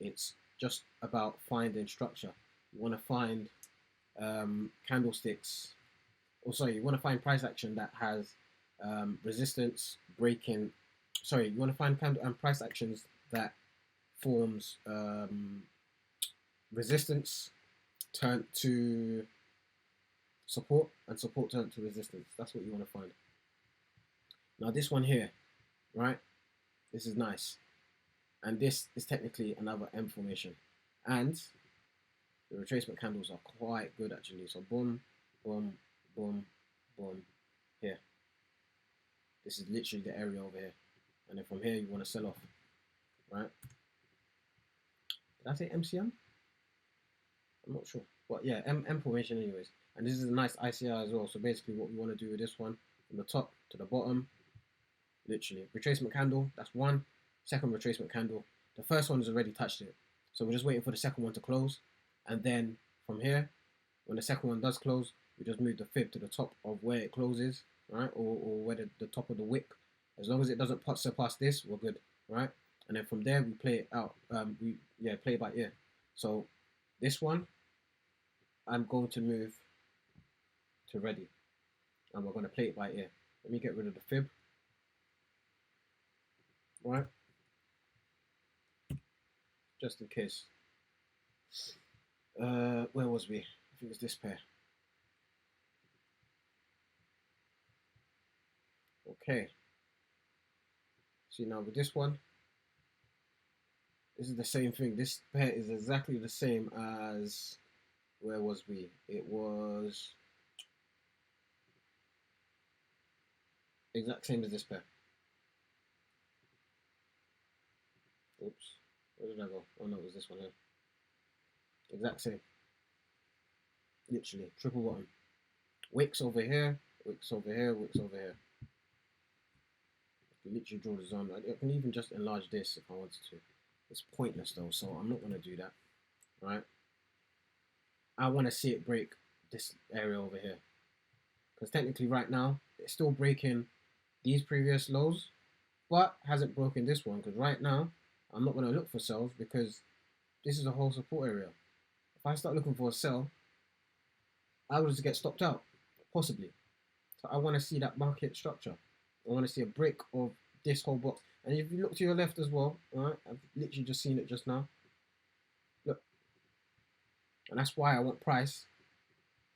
Speaker 1: it's just about finding structure. You want to find candlesticks, or sorry, you want to find price action that has resistance breaking. Sorry, you want to find price actions that forms resistance turn to support and support turn to resistance. That's what you want to find. Now this one here, right? This is nice. And this is technically another M formation. And the retracement candles are quite good actually. So boom, boom, boom, boom, here. This is literally the area over here. And then from here you want to sell off, right? Did I say MCM? I'm not sure. But yeah, M formation anyways. And this is a nice ICI as well. So basically what we want to do with this one, from the top to the bottom, literally. Retracement candle, that's one. Second retracement candle. The first one has already touched it. So we're just waiting for the second one to close. And then from here, when the second one does close, we just move the fib to the top of where it closes, right? Or where the top of the wick. As long as it doesn't surpass this, we're good, right? And then from there, we play it out. Play it by ear. So this one, I'm going to move to ready. And we're going to play it by ear. Let me get rid of the fib. Right? Just in case. Where was we? I think it's this pair. Okay. See now with this one, this is the same thing. This pair is exactly the same as, where was we? It was exact same as this pair. Oops. Where did I go? Oh no, it was this one here. Exact same. Literally, triple bottom. Wicks over here, wicks over here, wicks over here. I can literally draw the zone. I can even just enlarge this if I wanted to. It's pointless though, so I'm not going to do that. Right? I want to see it break this area over here. Because technically right now, it's still breaking these previous lows, but hasn't broken this one. Because right now, I'm not going to look for sells because this is a whole support area. If I start looking for a sell, I would just get stopped out, possibly. So I want to see that market structure. I want to see a break of this whole box. And if you look to your left as well, all right, I've literally just seen it just now. Look. And that's why I want price.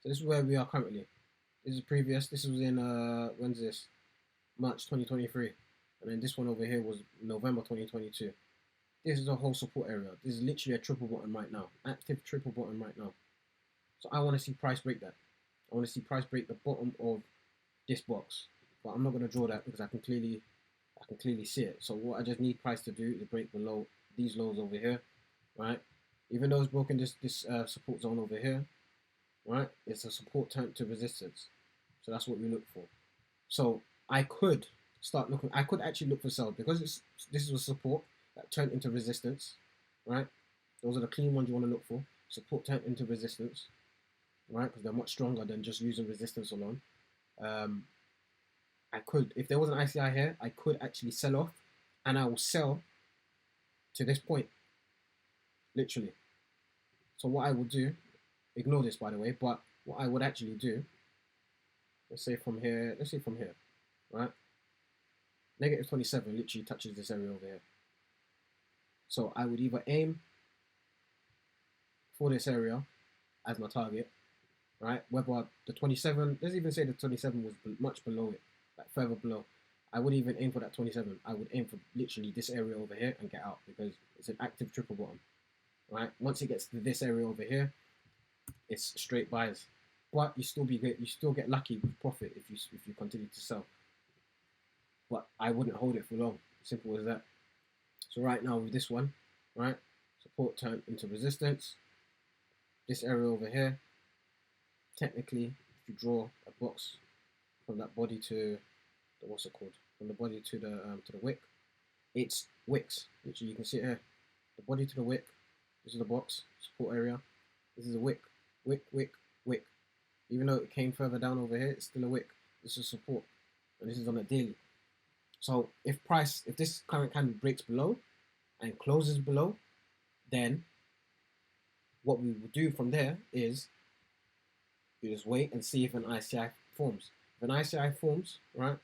Speaker 1: So this is where we are currently. This is previous. This was in, when's this? March 2023. And then this one over here was November 2022. This is a whole support area. This is literally a triple bottom right now. Active triple bottom right now. So I want to see price break that. I want to see price break the bottom of this box but I'm not going to draw that because I can clearly see it. So what I just need price to do is break below these lows over here, right? Even though it's broken this support zone over here, right? It's a support turned to resistance. So that's what we look for. So I could start looking. I could actually look for sell because this was support that turned into resistance, right? Those are the clean ones you want to look for. Support turned into resistance, right? Because they're much stronger than just using resistance alone. Um, I could, if there was an ICI here, I could actually sell off, and I will sell to this point, literally. So what I will do, ignore this by the way, but what I would actually do, let's say from here, right? Negative 27 literally touches this area over here. So I would either aim for this area as my target, right? Whether the 27, let's even say the 27 was much below it, like further below. I would even aim for that 27. I would aim for literally this area over here and get out because it's an active triple bottom, right? Once it gets to this area over here, it's straight buys, but you still get lucky with profit if you continue to sell. But I wouldn't hold it for long. Simple as that. So right now with this one, right, support turned into resistance. This area over here, technically, if you draw a box from that body to the what's it called? From the body to the wick, it's wicks. Literally, you can see it here. The body to the wick. This is the box support area. This is a wick, wick, wick, wick. Even though it came further down over here, it's still a wick. This is support, and this is on a daily. So if this current candle breaks below and closes below, then what we will do from there is you just wait and see if an ICI forms. If an ICI forms, right,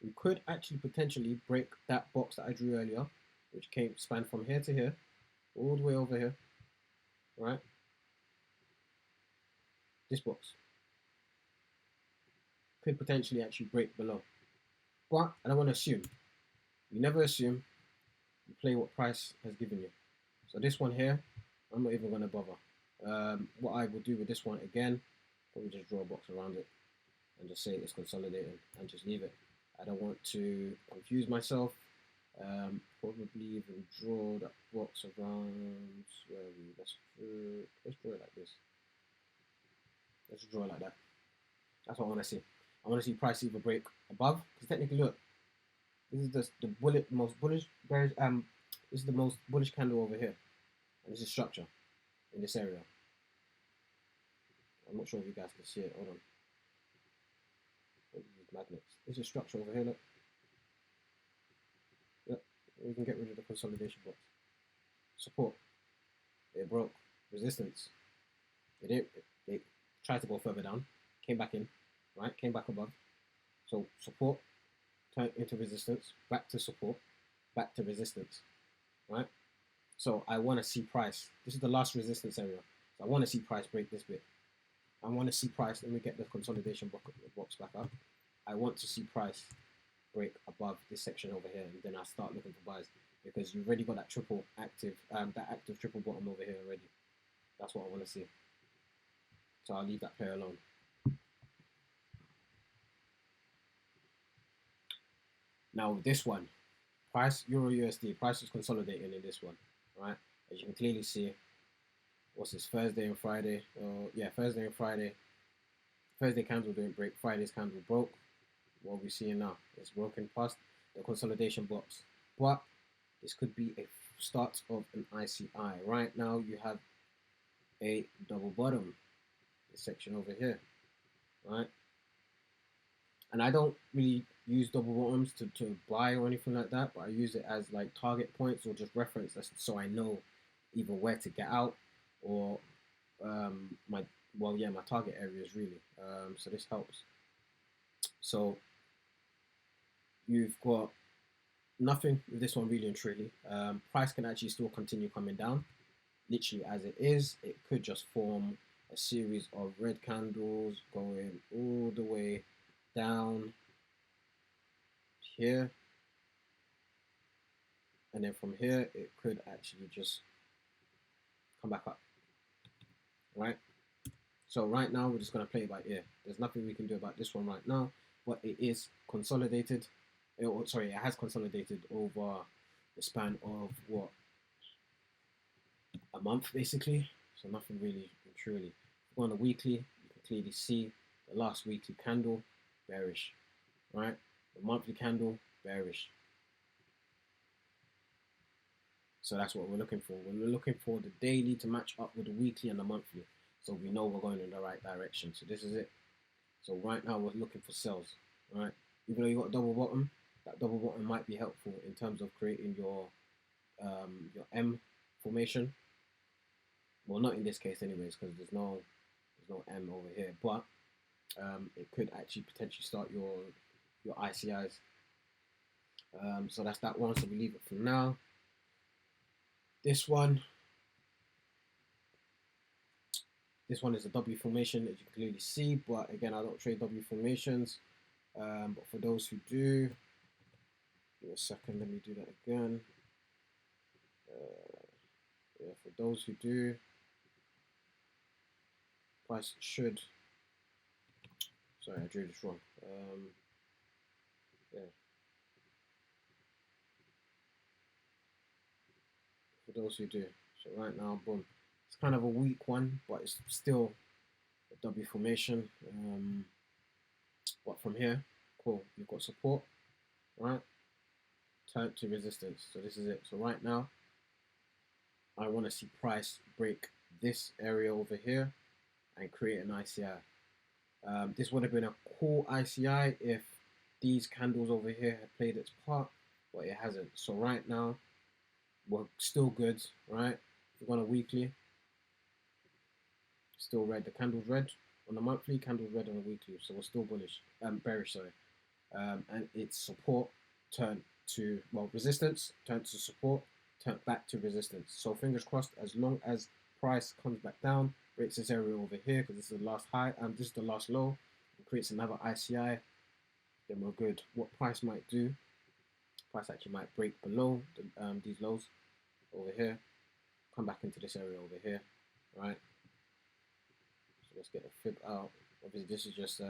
Speaker 1: we could actually potentially break that box that I drew earlier, which spanned from here to here, all the way over here, right? This box could potentially actually break below. But I don't want to assume. You never assume. You play what price has given you. So this one here, I'm not even going to bother. What I will do with this one again, probably just draw a box around it and just say it's consolidating and just leave it. I don't want to confuse myself. Probably even draw that box around where let's draw it like this. Let's draw it like that. That's what I want to see. I want to see price either break above, because technically, look, this is the most bullish bearish. This is the most bullish candle over here, and this is structure in this area. I'm not sure if you guys can see it. Hold on. These magnets. This is structure over here. Look. Yep. We can get rid of the consolidation box. Support. It broke. Resistance. They tried to go further down. Came back in. Right. Came back above. So support. Turned into resistance. Back to support. Back to resistance. Right. So I want to see price. This is the last resistance area. So I want to see price break this bit. I want to see price. Let me get the consolidation box back up. I want to see price break above this section over here, and then I start looking for buys because you've already got that active triple bottom over here already. That's what I want to see. So I'll leave that player alone. Now with this one, price Euro USD, price is consolidating in this one, right? As you can clearly see, what's this, Thursday and Friday? Thursday and Friday. Thursday candle didn't break, Friday's candle broke. What are we seeing now? It's broken past the consolidation box. But this could be a start of an ICI. Right now you have a double bottom, this section over here, right? And I don't really use double bottoms to buy or anything like that, but I use it as like target points or just reference, so I know either where to get out or my target areas really. So this helps. So you've got nothing with this one really and truly. Price can actually still continue coming down, literally as it is. It could just form a series of red candles going all the way down here, and then from here it could actually just come back up, right? So right now we're just going to play it by ear. There's nothing we can do about this one right now. but it is consolidated. Sorry, it has consolidated over the span of what, a month basically. So nothing really and truly. If you go on a weekly, you can clearly see the last weekly candle bearish, right? The monthly candle bearish. So that's what we're looking for. We're looking for the daily to match up with the weekly and the monthly, so we know we're going in the right direction. So this is it. So right now we're looking for sells, right? Even though you got a double bottom, that double bottom might be helpful in terms of creating your M formation. Well, not in this case, anyways, because there's no M over here, but it could actually potentially start your ICIs. So that's that one. So we leave it for now. This one is a W formation, as you can clearly see. But again, I don't trade W formations. But for those who do, give me a second. Let me do that again. Yeah, for those who do, price should. Sorry, I drew this wrong. Yeah, for those who do. So right now, boom. It's kind of a weak one, but it's still a W formation. But from here, cool. You've got support, right? Turn to resistance. So this is it. So right now, I want to see price break this area over here and create an ICI. This would have been a cool ICI if these candles over here had played its part, but it hasn't. So right now, we're still good, right? If we're on a weekly, still red. The candle's red on the monthly, candle's red on the weekly. So we're still bullish, bearish, sorry. And its support turned to, well, resistance, turned to support, turned back to resistance. So fingers crossed, as long as price comes back down, breaks this area over here, because this is the last high, and this is the last low, and creates another ICI, then we're good. What price might do, price actually might break below these lows over here, come back into this area over here, right? So let's get the fib out. Obviously, this is just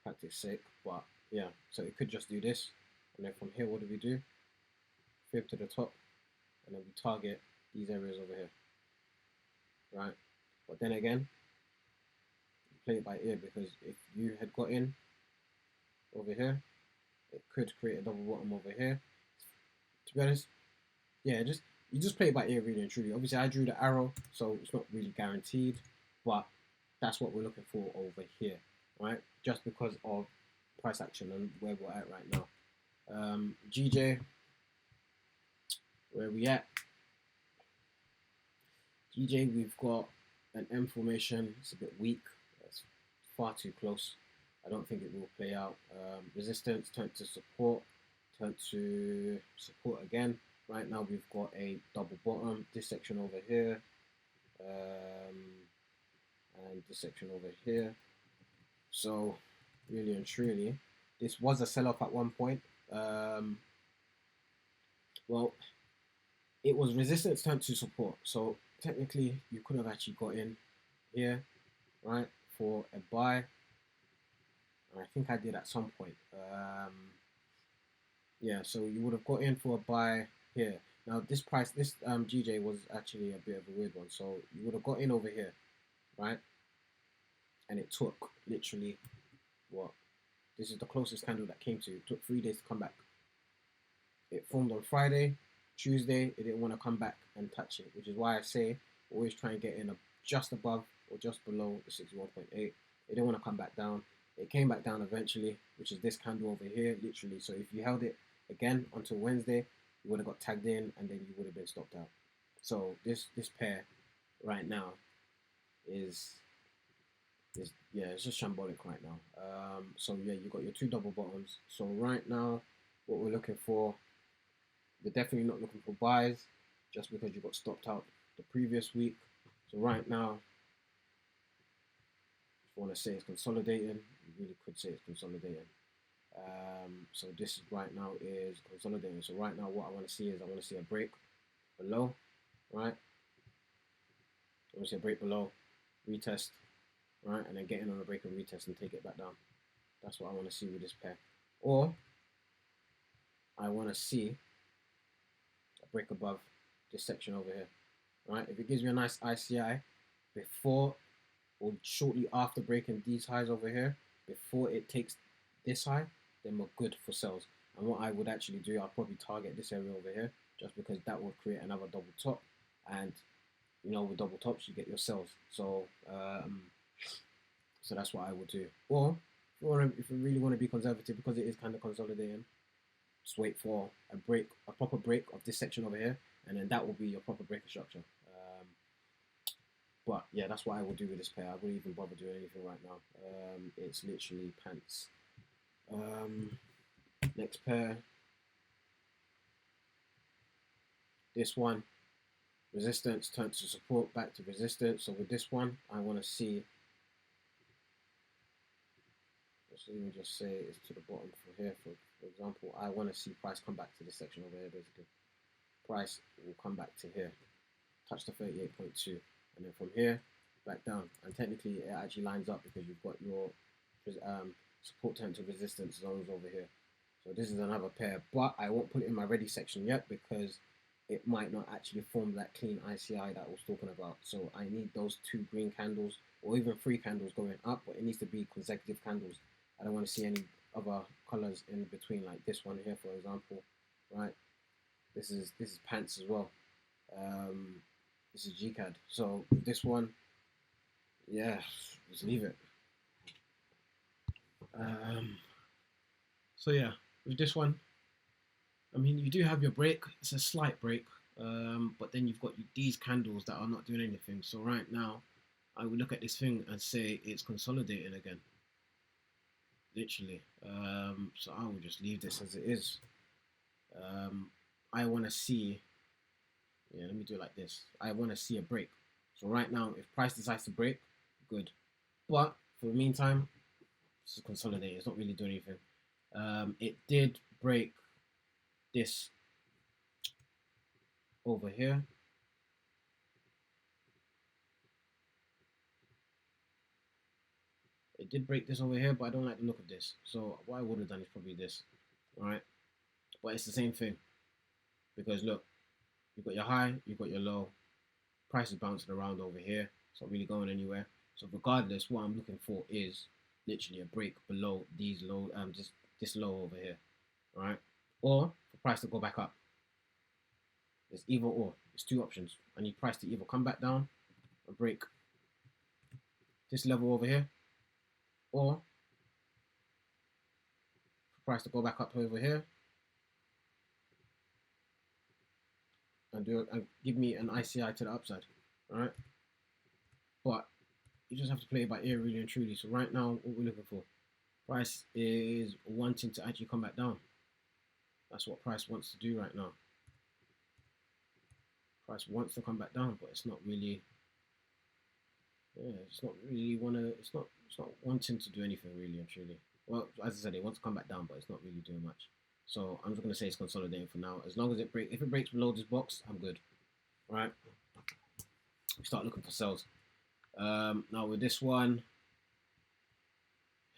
Speaker 1: practice sake, but yeah, so it could just do this, and then from here, what do? Fib to the top, and then we target these areas over here, right? But then again, play it by ear, because if you had got in over here, it could create a double bottom over here. To be honest, yeah, you just play it by ear, really and truly. Obviously, I drew the arrow, so it's not really guaranteed, but that's what we're looking for over here, right? Just because of price action and where we're at right now. GJ, where we at? GJ, we've got an M formation. It's a bit weak. It's far too close. I don't think it will play out. Resistance turned to support, turned to support again. Right now we've got a double bottom. This section over here, and this section over here. So really and truly, this was a sell-off at one point. Well, it was resistance turned to support. So technically, you could have actually got in here, right, for a buy. And I think I did at some point. Yeah, so you would have got in for a buy here. Now this price, this GJ was actually a bit of a weird one. So you would have got in over here, right? And it took literally what? This is the closest candle that came to. It took 3 days to come back. It formed on Friday. Tuesday, it didn't want to come back and touch it, which is why I say always try and get in just above or just below the 61.8. It didn't want to come back down. It came back down eventually, which is this candle over here, literally. So if you held it again until Wednesday, you would have got tagged in and then you would have been stopped out. So this pair right now is yeah, it's just shambolic right now. So yeah, you got your two double bottoms. So right now, what we're looking for, we're definitely not looking for buys, just because you got stopped out the previous week. So right now, if you want to say it's consolidating, you really could say it's consolidating. So this right now is consolidating. So right now, what I want to see is I want to see a break below, right? I want to see a break below, retest, right? And then get in on a break and retest and take it back down. That's what I want to see with this pair. Or I want to see a break above this section over here, right? If it gives me a nice ICI before or shortly after breaking these highs over here, before it takes this high, then we're good for sells. And what I would actually do, I'll probably target this area over here, just because that will create another double top. And you know, with double tops, you get your sells. So that's what I would do. Or if you really want to be conservative, because it is kind of consolidating, just wait for a proper break of this section over here, and then that will be your proper breaker structure. But yeah, that's what I will do with this pair. I wouldn't even bother doing anything right now. It's literally pants. Next pair. This one, resistance turned to support, back to resistance. So with this one, I want to see. Let's even just say it's to the bottom from here. For example, I want to see price come back to this section over here. Basically, price will come back to here, touch the 38.2, and then from here back down. And technically, it actually lines up because you've got your support turn to resistance zones over here. So this is another pair, but I won't put it in my ready section yet because it might not actually form that clean ICI that I was talking about. So I need those 2 green candles or even 3 candles going up, but it needs to be consecutive candles. I don't want to see any other colors in between, like this one here, for example, right? This is pants as well. This is GCAD. So with this one, yeah, just leave it. So yeah, with this one, I mean, you do have your break. It's a slight break, but then you've got these candles that are not doing anything. So right now, I would look at this thing and say it's consolidating again, literally. So I will just leave this as it is. I want to see. Yeah, let me do it like this. I want to see a break. So right now, if price decides to break, good. But for the meantime, it's consolidating. It's not really doing anything. It did break this over here. It did break this over here, but I don't like the look of this. So what I would have done is probably this, right? But it's the same thing because look, you've got your high, you've got your low. Price is bouncing around over here. It's not really going anywhere. So regardless, what I'm looking for is literally a break below these low, just this low over here, right? Or for price to go back up. It's either or. It's 2 options. I need price to either come back down and break this level over here, or for price to go back up over here and give me an ICI to the upside, all right? But you just have to play it by ear, really and truly. So right now, what we're looking for, price is wanting to actually come back down. That's what price wants to do right now. Price wants to come back down, but it's not really. Yeah, it's not really It's not wanting to do anything really and truly. Well, as I said, it wants to come back down, but it's not really doing much. So I'm just gonna say it's consolidating for now. As long as if it breaks below this box, I'm good. All right. We start looking for sells. Now with this one,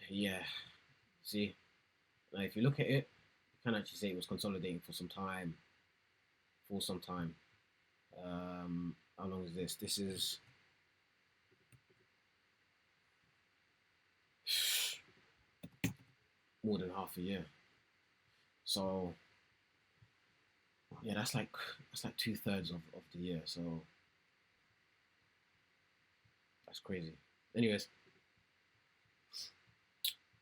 Speaker 1: yeah. See, now if you look at it, you can actually say it was consolidating for some time. How long is this? This is more than half a year. So yeah, that's like 2/3 of the year. So that's crazy. Anyways,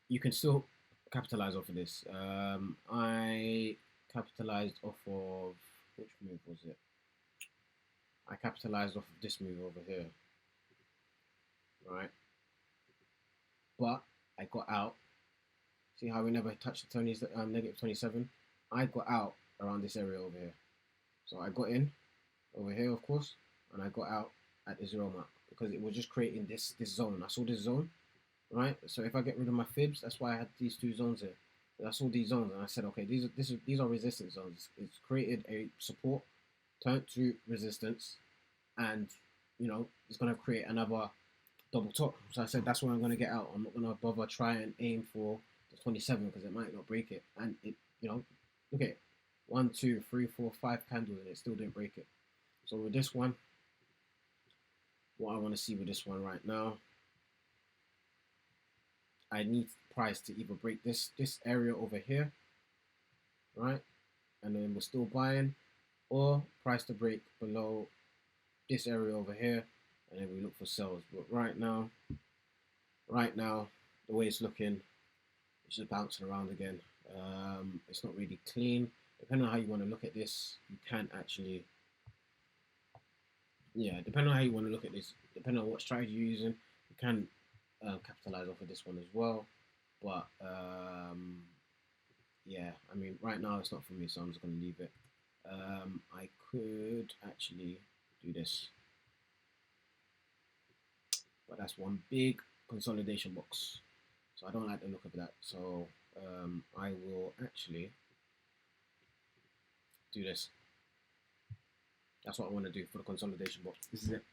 Speaker 1: you can still capitalize off of this. I capitalized off of which move was it? I capitalized off of this move over here, right? But I got out. See how we never touched the negative 27? I got out around this area over here. So I got in over here, of course, and I got out at the 0 mark because it was just creating this zone. I saw this zone, right? So if I get rid of my fibs, that's why I had these 2 zones here. I saw these zones and I said, okay, these are resistance zones. It's created a support, turned to resistance, and you know it's gonna create another double top. So I said that's where I'm gonna get out. I'm not gonna bother try and aim for the 27 because it might not break it. And it, look at it. 1, 2, 3, 4, 5 candles and it still didn't break it. So with this one, what I want to see with this one right now, I need price to either break this area over here, right? And then we're still buying, or price to break below this area over here, and then we look for sells. But right now, the way it's looking, it's just bouncing around again. It's not really clean. Depending on how you want to look at this, you can actually, yeah, depending on how you want to look at this, depending on what strategy you're using, you can capitalize off of this one as well. But yeah, I mean, right now it's not for me, so I'm just going to leave it. I could actually do this, but that's one big consolidation box, so I don't like the look of that. So I will actually do this. That's what I want to do for the consolidation box. This is it.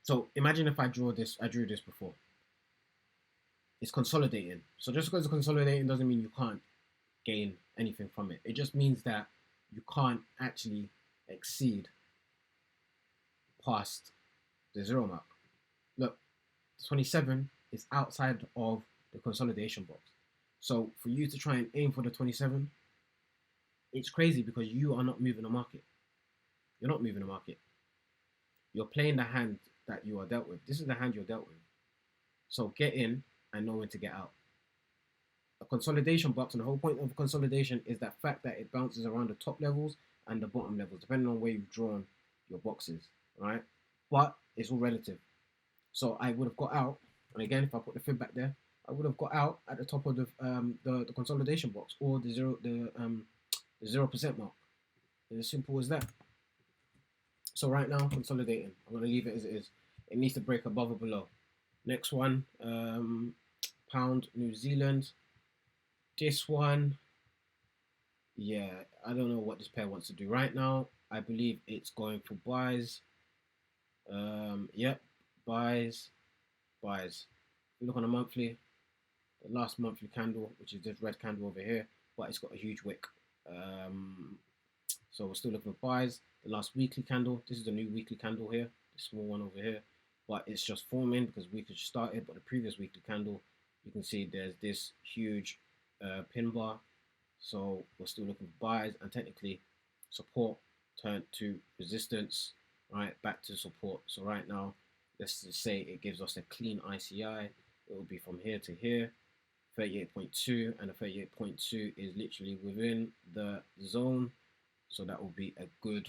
Speaker 1: So imagine if I drew this before. It's consolidating. So just because it's consolidating doesn't mean you can't gain anything from it. It just means that you can't actually exceed past the zero mark. Look, 27 is outside of the consolidation box. So for you to try and aim for the 27, it's crazy because you are not moving the market. You're not moving the market. You're playing the hand that you are dealt with. This is the hand you're dealt with. So get in and know when to get out. A consolidation box, and the whole point of consolidation is that fact that it bounces around the top levels and the bottom levels, depending on where you've drawn your boxes, right? But it's all relative. So I would have got out, and again, if I put the fib back there, I would have got out at the top of the consolidation box or the 0% mark. It's as simple as that. So right now, consolidating. I'm gonna leave it as it is. It needs to break above or below. Next one, pound New Zealand. This one, yeah, I don't know what this pair wants to do right now. I believe it's going for buys. Yep, buys. If you look on a monthly, the last monthly candle, which is this red candle over here, but it's got a huge wick. So we're still looking for buys. The last weekly candle, this is the new weekly candle here, the small one over here, but it's just forming because week just started. But the previous weekly candle, you can see there's this huge pin bar. So we're still looking for buys, and technically support turned to resistance, right, back to support. So right now, let's just say it gives us a clean ICI. It will be from here to here, 38.2, and the 38.2 is literally within the zone. So that will be a good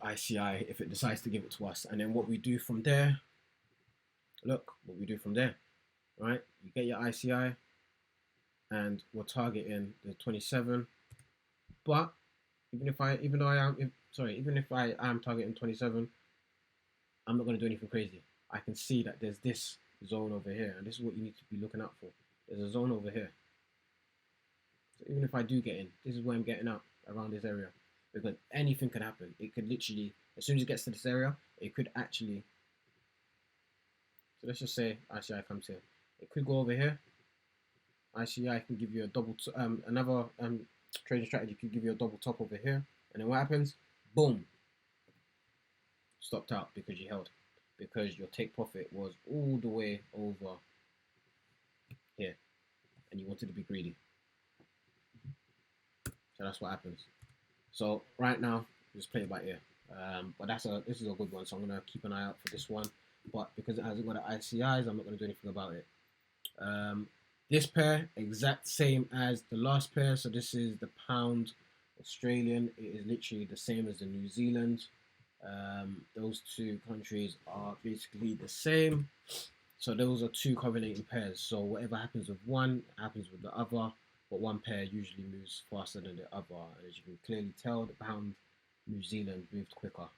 Speaker 1: ICI if it decides to give it to us. And then what we do from there, look what we do from there, right? You get your ICI, and we're targeting the 27. But even if I am targeting 27, I'm not going to do anything crazy. I can see that there's this zone over here, and this is what you need to be looking out for. There's a zone over here. So even if I do get in, this is where I'm getting out, around this area, because anything can happen. It could literally, as soon as it gets to this area, it could actually. So let's just say ICI comes here. It could go over here. ICI can give you a double. Another trading strategy could give you a double top over here, and then what happens? Boom. Stopped out because you held, because your take profit was all the way over here, and you wanted to be greedy. So that's what happens. So right now, just play it by ear. But this is a good one, so I'm gonna keep an eye out for this one. But because it hasn't got the ICIs, I'm not gonna do anything about it. This pair, exact same as the last pair. So this is the pound Australian. It is literally the same as the New Zealand. Those two countries are basically the same. So those are two correlating pairs. So whatever happens with one happens with the other, but one pair usually moves faster than the other. And as you can clearly tell, the pound New Zealand moved quicker.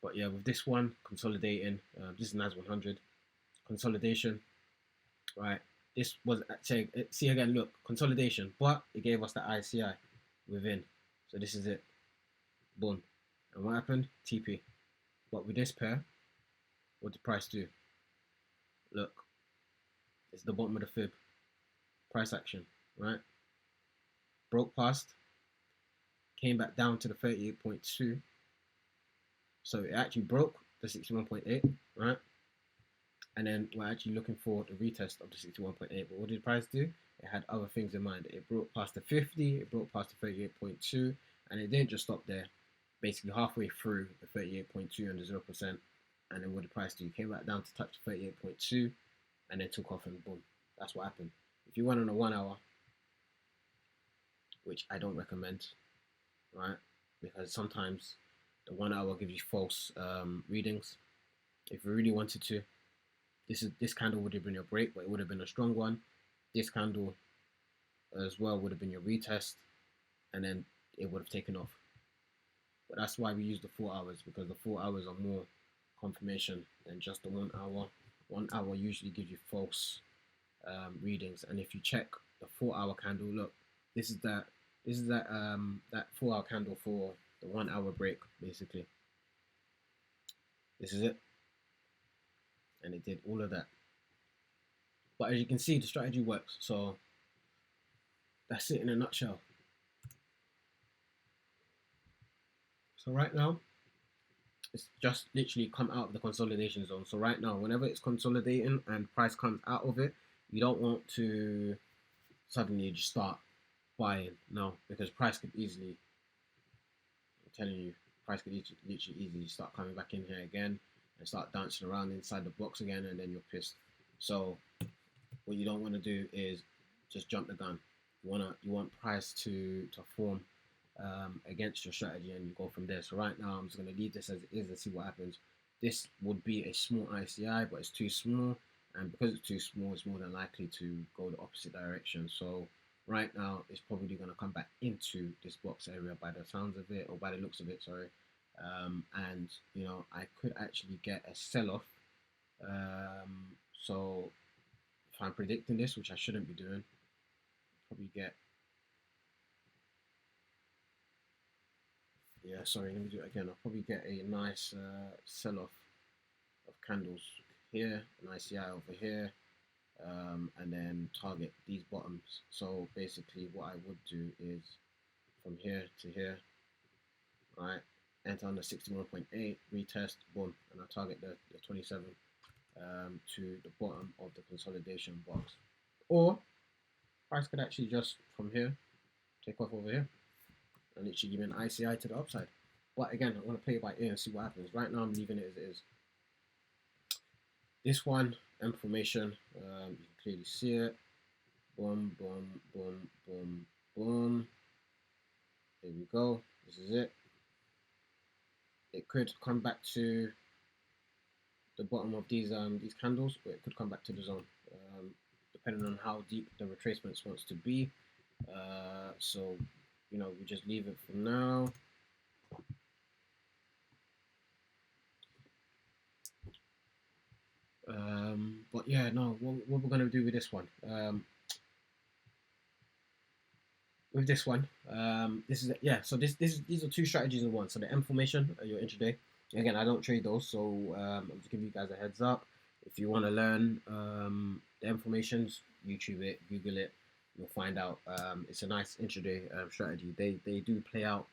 Speaker 1: But yeah, with this one consolidating, this is NAS 100 consolidation, right? This was actually, see again, look, consolidation, but it gave us the ICI within. So this is it. Boom. And what happened? TP. But with this pair, what did price do? Look, it's the bottom of the fib. Price action, right? Broke past, came back down to the 38.2. So it actually broke the 61.8, right? And then we're actually looking for the retest of the 61.8. But what did price do? It had other things in mind. It broke past the 50, it broke past the 38.2, and it didn't just stop there. Basically, halfway through the 38.2 and the 0%, and then what did price do? It came back down to touch the 38.2, and then took off, and boom, that's what happened. If you went on a 1 hour, which I don't recommend, right? Because sometimes the 1 hour gives you false readings. If you really wanted to, this candle would have been your break, but it would have been a strong one. This candle as well would have been your retest, and then it would have taken off. But that's why we use the 4 hours, because the 4 hours are more confirmation than just the 1 hour. 1 hour usually gives you false readings, and if you check the 4 hour candle, look, this is that 4 hour candle for the 1 hour break, basically. This is it, and it did all of that. But as you can see, the strategy works. So that's it in a nutshell. So right now, it's just literally come out of the consolidation zone. So right now, whenever it's consolidating and price comes out of it, you don't want to suddenly just start buying now, because price could easily, I'm telling you, price could literally easily start coming back in here again and start dancing around inside the box again, and then you're pissed. So what you don't want to do is just jump the gun. You want price to form against your strategy, and you go from there. So right now I'm just going to leave this as it is and see what happens. This would be a small ICI, but it's too small, and because it's too small, it's more than likely to go the opposite direction. So right now it's probably going to come back into this box area by the sounds of it, or by the looks of it, sorry. And you know, I could actually get a sell-off. So if I'm predicting this, which I shouldn't be doing, probably get, yeah, sorry, let me do it again. I'll probably get a nice sell-off of candles here, an ICI over here, and then target these bottoms. So basically what I would do is from here to here, right, enter on the 61.8, retest, boom, and I target the 27 to the bottom of the consolidation box. Or price could actually just from here take off over here and literally give me an ICI to the upside. But again, I'm going to play it by ear and see what happens. Right now I'm leaving it as it is. This one, information, you can clearly see it. Boom, boom, boom, boom, boom. There we go. This is it. It could come back to the bottom of these candles, or it could come back to the zone, depending on how deep the retracements wants to be. So you know, we just leave it for now. But yeah, no, what we're gonna do with this one? With this one, this is, yeah. So these are two strategies in one. So the M formation, your intraday. Again, I don't trade those, so I'm just giving you guys a heads up. If you want to learn the M formations, YouTube it, Google it, you'll find out. It's a nice intraday strategy. They do play out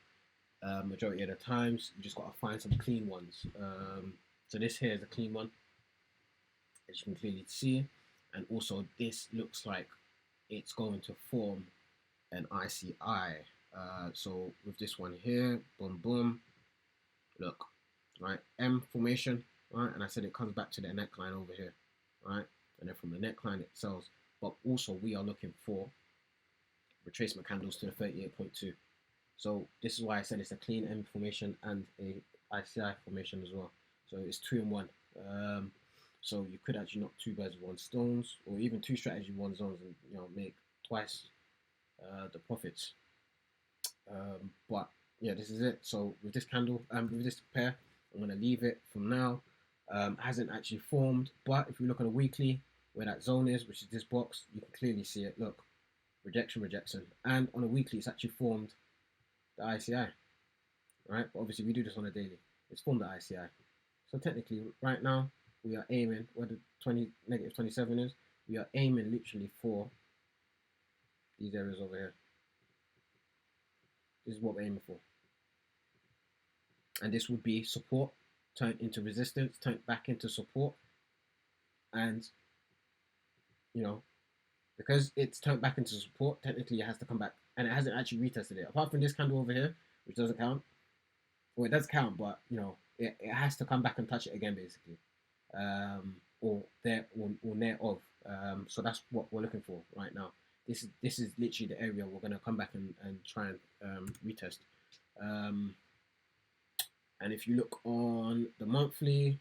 Speaker 1: majority of the times. You just gotta find some clean ones. So this here is a clean one, as you can clearly see, and also this looks like it's going to form an ICI. So with this one here, boom, boom, look, right, M formation, right, and I said it comes back to the neckline over here, right, and then from the neckline it sells. But also we are looking for retracement candles to the 38.2. So this is why I said it's a clean M formation and a ICI formation as well. So it's 2 in 1. So you could actually knock 2 birds with 1 stones, or even 2 strategy 1 zones, and you know, make twice the profits. But yeah, this is it. So with this candle, with this pair, I'm gonna leave it from now. Hasn't actually formed, but if you look at a weekly where that zone is, which is this box, you can clearly see it. Look, rejection, rejection, and on a weekly, it's actually formed the ICI. Right, but obviously we do this on a daily. It's formed the ICI. So technically, right now we are aiming where the 20 negative 27 is. We are aiming literally for these areas over here. This is what we're aiming for, and this would be support turned into resistance, turned back into support, and you know because it's turned back into support, technically it has to come back, and it hasn't actually retested it. Apart from this candle over here, which doesn't count. Well, it does count, but it has to come back and touch it again, basically, or there or near of. So that's what we're looking for right now. This is literally the area we're gonna come back and try and retest. Um, and if you look on the monthly,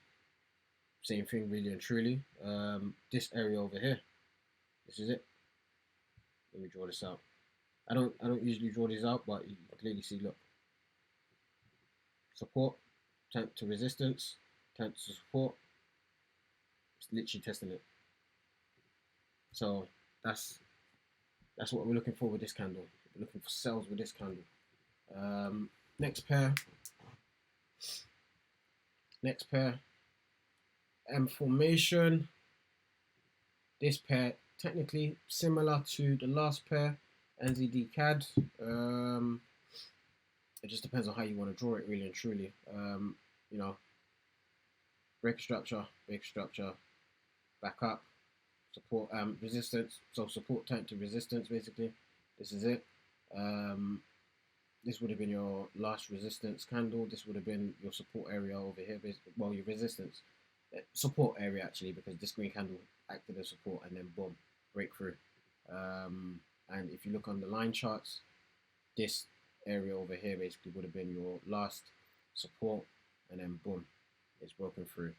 Speaker 1: same thing, really and truly. This area over here, this is it. Let me draw this out. I don't usually draw these out, but you can clearly see. Look, support, turn to resistance, turn to support. It's literally testing it. So that's that's what we're looking for with this candle. We're looking for sells with this candle. Next pair. Next pair. M formation. This pair technically similar to the last pair, NZD CAD. It just depends on how you want to draw it, really and truly. You know, break structure, back up, support, resistance. So support turned to resistance, basically. This is it. This would have been your last resistance candle. This would have been your support area over here. Well, your resistance support area actually, because this green candle acted as support, and then boom, breakthrough. And if you look on the line charts, this area over here basically would have been your last support, and then boom, it's broken through.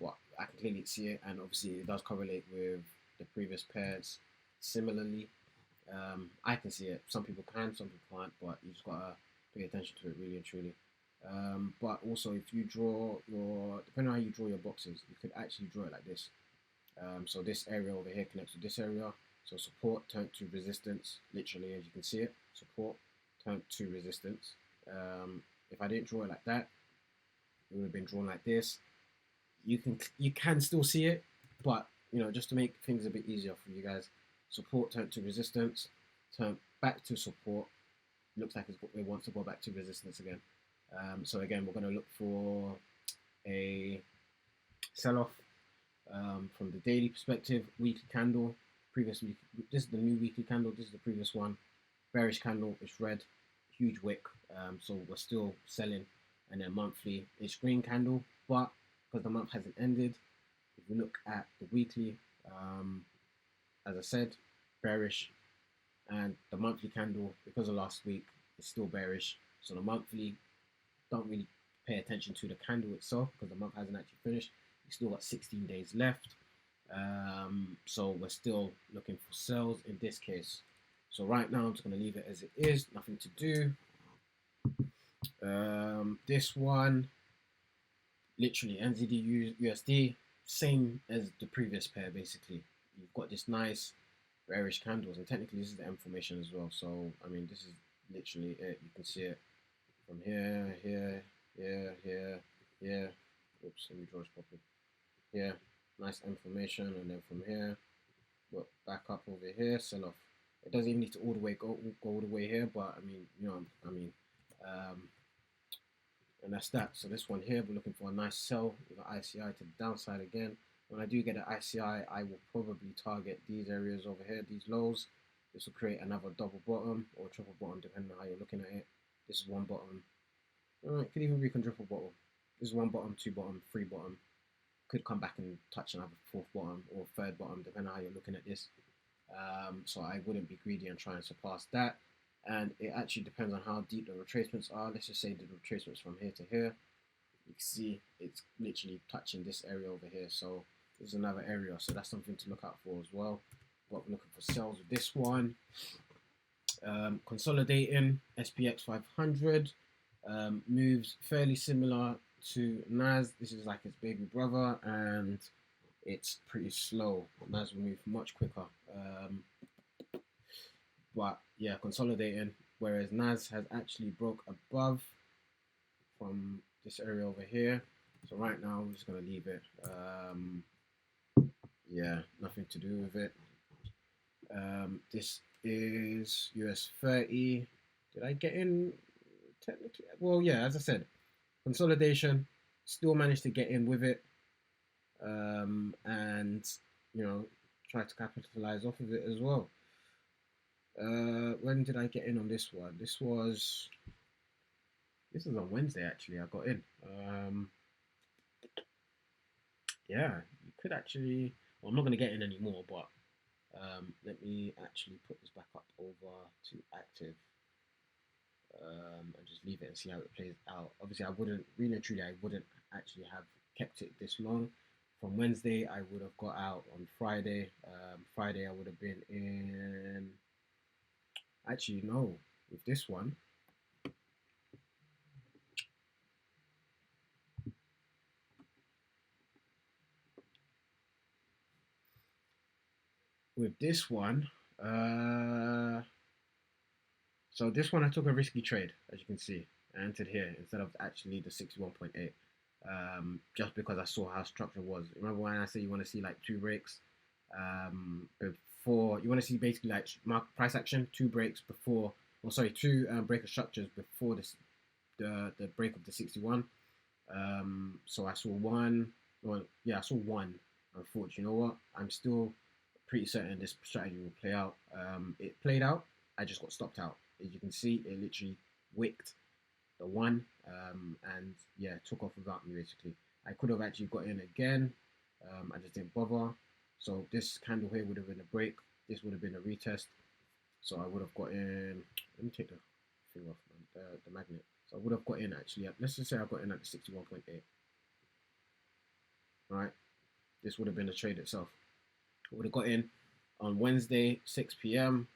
Speaker 1: But I can clearly see it, and obviously it does correlate with the previous pairs similarly. I can see it. Some people can, some people can't, but you just gotta pay attention to it, really and truly. But also, if you draw depending on how you draw your boxes, you could actually draw it like this. So this area over here connects to this area. So support turned to resistance, literally, as you can see it. Support turned to resistance. If I didn't draw it like that, it would have been drawn like this. You can still see it, but just to make things a bit easier for you guys, support turned to resistance, turned back to support. Looks like it wants to go back to resistance again. So again, we're going to look for a sell-off from the daily perspective. Weekly candle, previous week. This is the new weekly candle. This is the previous one. Bearish candle. It's red, huge wick. So we're still selling. And then monthly, it's green candle, but because the month hasn't ended, if we look at the weekly, as I said, bearish, and the monthly candle, because of last week, is still bearish. So the monthly, don't really pay attention to the candle itself because the month hasn't actually finished. We still got 16 days left. So we're still looking for sells in this case. So right now I'm just going to leave it as it is, nothing to do. This one, literally NZD USD, same as the previous pair basically. You've got this nice bearish candles, and technically this is the M formation as well. So I mean, this is literally it. You can see it from here, here, here. Oops, let me draw this properly. Here, nice M formation, and then from here, look back up over here, sell off. It doesn't even need to all the way go all the way here, but I mean, and that's that. So this one here, we're looking for a nice sell with an ICI to the downside again. When I do get an ICI, I will probably target these areas over here, these lows. This will create another double bottom or triple bottom, depending on how you're looking at it. This is one bottom. It could even be a quadruple bottom. This is one bottom, two bottom, three bottom. Could come back and touch another fourth bottom or third bottom, depending on how you're looking at this. So I wouldn't be greedy and try and surpass that. And it actually depends on how deep the retracements are. Let's just say the retracements from here to here. You can see it's literally touching this area over here. So this is another area. So that's something to look out for as well. What we're looking for sells with this one. Consolidating SPX 500 moves fairly similar to NAS. This is like its baby brother, and it's pretty slow. NAS will move much quicker. But yeah, consolidating, whereas NAS has actually broke above from this area over here. So right now I'm just gonna leave it. Yeah, nothing to do with it. This is US 30. Did I get in technically? Well, yeah, as I said, consolidation. Still managed to get in with it, and you know, try to capitalize off of it as well. When did I get in on this one? This was on Wednesday actually. I got in. Yeah, you could actually. Well, I'm not gonna get in anymore, but let me actually put this back up over to active, and just leave it and see how it plays out. Obviously, I wouldn't really and truly. I wouldn't actually have kept it this long. From Wednesday, I would have got out on Friday. Friday, I would have been in. Actually, no. With this one, with this one, uh, so this one I took a risky trade, as you can see. I entered here instead of actually the 61.8, just because I saw how structured was. Remember when I said you want to see like two breaks before, you want to see basically like market price action, two breaks before, or sorry, two breaker structures before this the break of the 61. So I saw one. Well, yeah, I saw one. I thought, you know what? I'm still pretty certain this strategy will play out. It played out. I just got stopped out. As you can see, it literally wicked the one, and yeah, took off without me basically. I could have actually got in again. I just didn't bother. So this candle here would have been a break. This would have been a retest. So I would have got in. Let me take the thing off, man, the magnet. So I would have got in actually. Let's just say I got in at the 61.8. Right. This would have been the trade itself. I would have got in on Wednesday, 6 p.m.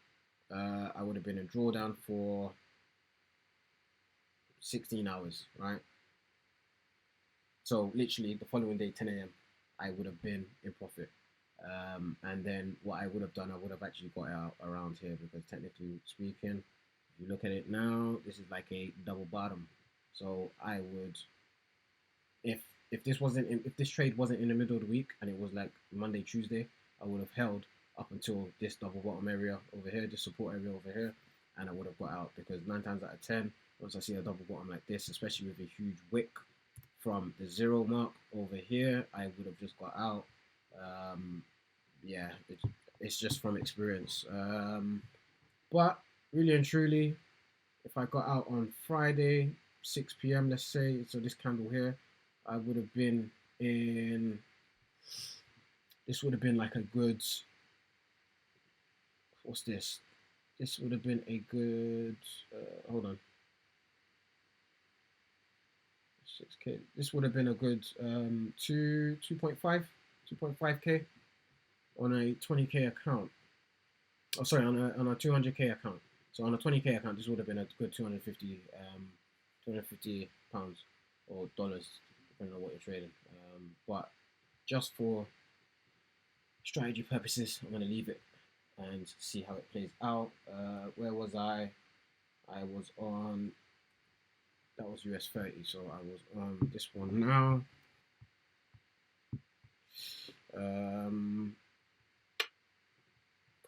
Speaker 1: I would have been in drawdown for 16 hours, right? So literally the following day, 10 a.m., I would have been in profit. And then what I would have done, I would have actually got out around here because technically speaking, if you look at it now, this is like a double bottom. So I would, if if this trade wasn't in the middle of the week and it was like Monday, Tuesday, I would have held up until this double bottom area over here, this support area over here, and I would have got out because 9 times out of 10, once I see a double bottom like this, especially with a huge wick from the zero mark over here, I would have just got out. Um, yeah, it's just from experience. But really and truly, if I got out on Friday, 6 p.m., let's say, so this candle here, I would have been in, this would have been like a good, what's this? This would have been a good, hold on, 6K. This would have been a good 2.5K on a 20K account. Oh, sorry, on a 200K account. So on a 20K account, this would have been a good 250 pounds or dollars, depending on what you're trading. But just for strategy purposes, I'm going to leave it and see how it plays out. Where was I? I was on, that was US 30, so I was on this one now. Um,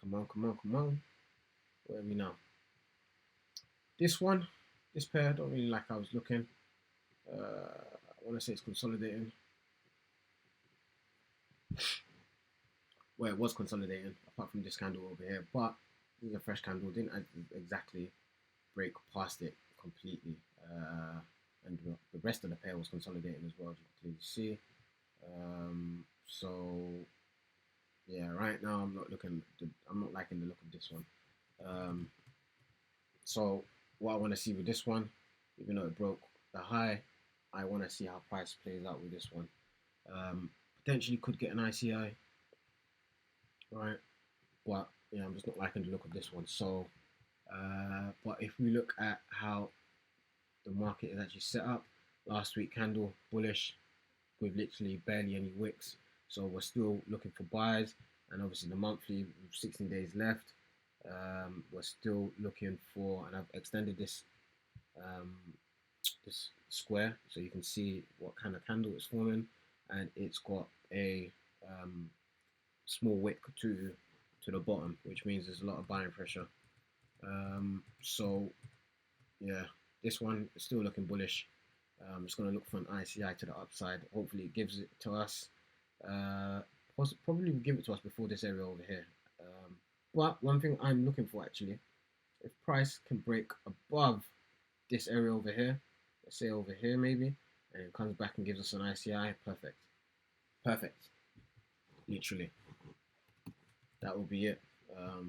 Speaker 1: come on, come on, come on. Where are we now? This one, this pair, I don't really like how I was looking. I want to say it's consolidating. Well, it was consolidating, apart from this candle over here. But this is a fresh candle. Didn't exactly break past it completely. And the rest of the pair was consolidating as well, as you can see. So yeah, right now I'm not liking the look of this one. So what I want to see with this one, even though it broke the high, I want to see how price plays out with this one. Potentially could get an ICI, right? But yeah, I'm just not liking the look of this one. So, but if we look at how the market is actually set up, last week candle bullish with literally barely any wicks. So we're still looking for buys, and obviously the monthly with 16 days left, we're still looking for, and I've extended this this square, so you can see what kind of candle it's forming, and it's got a small wick to the bottom, which means there's a lot of buying pressure. So yeah, this one is still looking bullish. It's going to look for an ICI to the upside. Hopefully it gives it to us. Probably will give it to us before this area over here. But one thing I'm looking for actually, if price can break above this area over here, let's say over here maybe, and it comes back and gives us an ICI, perfect. Perfect. Literally. That will be it.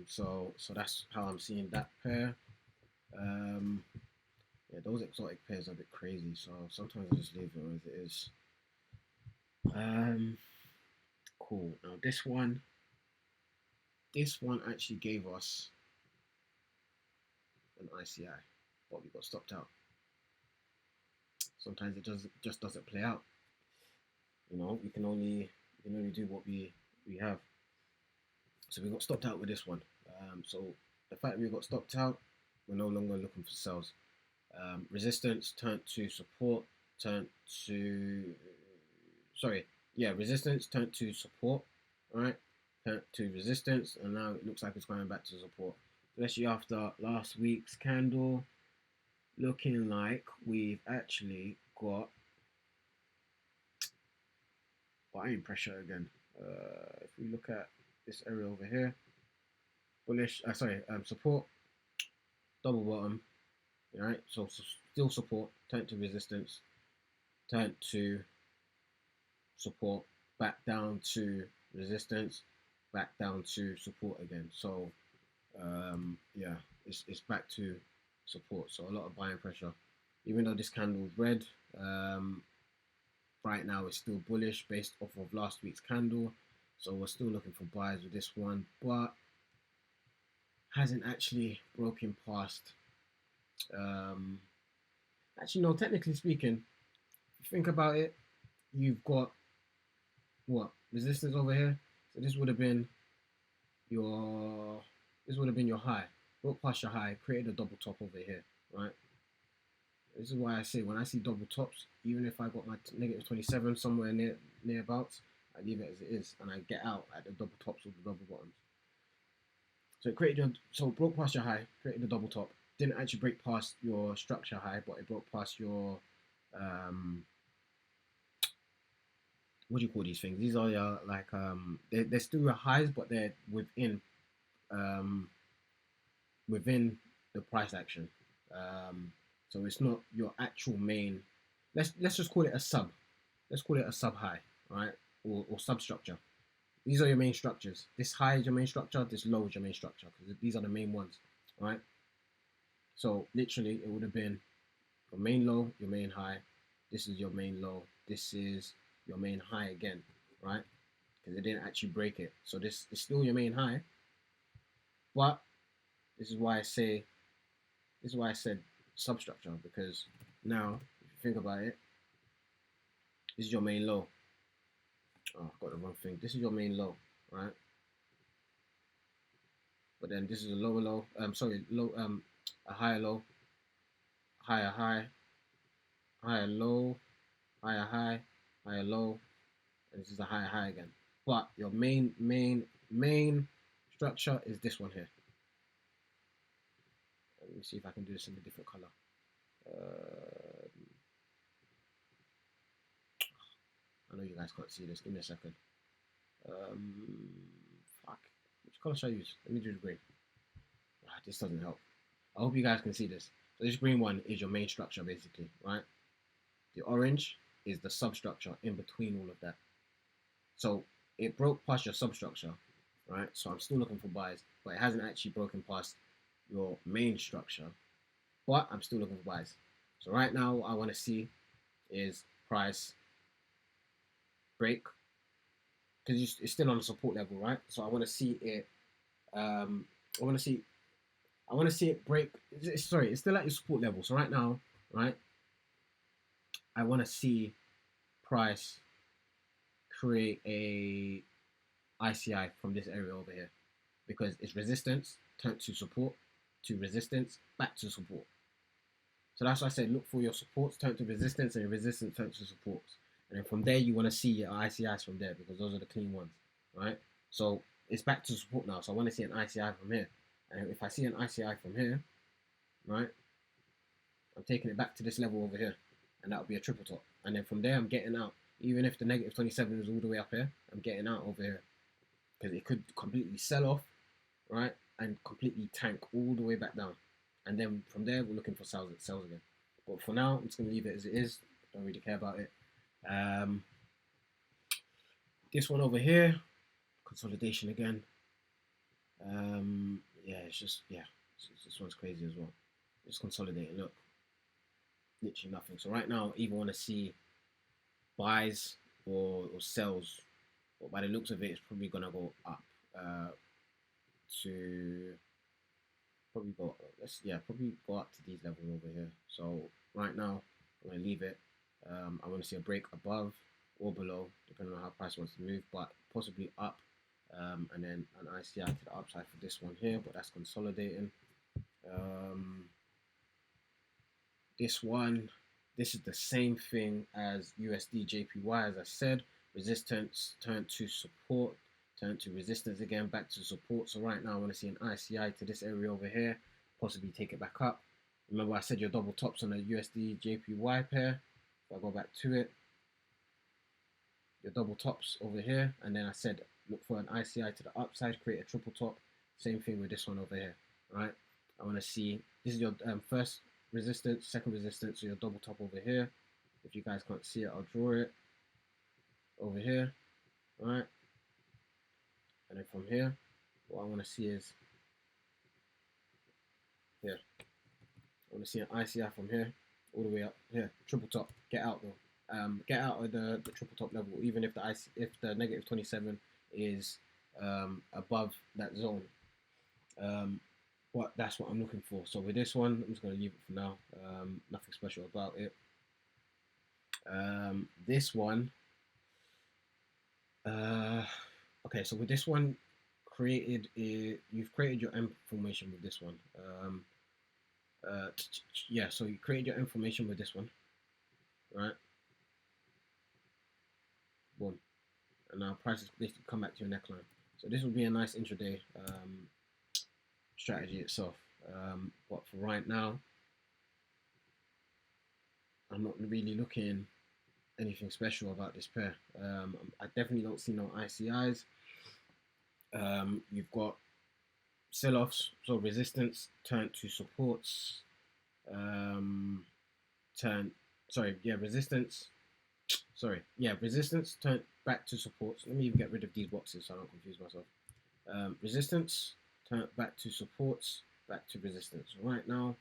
Speaker 1: So that's how I'm seeing that pair. Yeah, those exotic pairs are a bit crazy, so sometimes I just leave it as it is. Cool. Now this one actually gave us an ICI, but we got stopped out. Sometimes it just doesn't play out. You know, we can only do what we have. So we got stopped out with this one. So the fact that we got stopped out, we're no longer looking for sales. Resistance turned to support, turned to resistance turned to support, right? Turned to resistance, and now it looks like it's going back to support. Especially after last week's candle, looking like we've actually got buying pressure again. If we look at this area over here, bullish, support, double bottom, right? So still support, turn to resistance, turn to support, back down to resistance, back down to support again. So yeah, it's back to support. So a lot of buying pressure. Even though this candle is red, right now it's still bullish based off of last week's candle. So we're still looking for buys with this one, but hasn't actually broken past. Actually, no, technically speaking, think about it, you've got what resistance over here. So your this would have been your high. Broke past your high, created a double top over here, right? This is why I say when I see double tops, even if I got my negative 27 somewhere nearabouts, I leave it as it is and I get out at the double tops or the double bottoms. So it created broke past your high, created a double top. Didn't actually break past your structure high, but it broke past your what do you call these things? These are your they're still your highs, but they're um, within the price action. So it's not your actual main. Let's just call it a sub. Let's call it a sub high, right? Or substructure. These are your main structures. This high is your main structure. This low is your main structure because these are the main ones, right? So literally, it would have been your main low, your main high. This is your main low. This is your main high again, right? Because it didn't actually break it. So this is still your main high, but this is why I say this is why I said substructure, because now if you think about it, this is your main low. Oh, I've got the wrong thing. This is your main low, right? But then this is a lower low. Low. A higher low, higher high, higher low, higher high, higher low, and this is a higher high again. But your main structure is this one here. Let me see if I can do this in a different color. I know you guys can't see this. Give me a second. Fuck. Which color should I use? Let me do the green. This doesn't help. I hope you guys can see this. So this green one is your main structure, basically, right? The orange is the substructure in between all of that. So it broke past your substructure, right? So I'm still looking for buys, but it hasn't actually broken past your main structure, but I'm still looking for buys. So right now, what I want to see is price break, because it's still on a support level, right? So I want to see it. I want to see it break. Sorry, it's still at your support level. So right now, right, I want to see price create a ICI from this area over here, because it's resistance turned to support, to resistance, back to support. So that's why I said look for your supports turn to resistance and your resistance turn to supports. And then from there, you want to see your ICIs from there because those are the clean ones, right? So it's back to support now. So I want to see an ICI from here. And if I see an ICI from here, right, I'm taking it back to this level over here. And that'll be a triple top. And then from there, I'm getting out. Even if the negative 27 is all the way up here, I'm getting out over here. Because it could completely sell off, right? And completely tank all the way back down. And then from there, we're looking for sells again. But for now, I'm just going to leave it as it is. Don't really care about it. This one over here, consolidation again. Yeah, it's just, yeah, this one's crazy as well. Just consolidating, look. Literally nothing. So right now, I either want to see buys or sells. But by the looks of it, it's probably going to go up to probably go, probably go up to these levels over here. So right now, I'm going to leave it. I want to see a break above or below, depending on how price wants to move, but possibly up. And then an ICI to the upside for this one here, but that's consolidating. This one, this is the same thing as USD JPY, as I said. Resistance turn to support, turn to resistance again, back to support. So right now I want to see an ICI to this area over here, possibly take it back up. Remember I said your double tops on the USD JPY pair. If I go back to it, your double tops over here, and then I said look for an ICI to the upside, create a triple top. Same thing with this one over here, right? I want to see, this is your first resistance, second resistance, so your double top over here. If you guys can't see it, I'll draw it over here, right? And then from here, what I want to see is here. I want to see an ICI from here all the way up here, triple top. Get out though. Get out of the triple top level, even if the negative 27 is above that zone. But that's what I'm looking for. So with this one, I'm just going to leave it for now. Nothing special about it. This one, okay, so with this one, you've created your information with this one. Yeah, so you created your information with this one, right? Boom. And now prices basically come back to your neckline. So this would be a nice intraday strategy itself. But for right now, I'm not really looking anything special about this pair. I definitely don't see no ICIs. You've got sell-offs, so resistance turn to supports. Resistance turn back to supports. Let me even get rid of these boxes so I don't confuse myself. Resistance turn back to supports, back to resistance. Right now,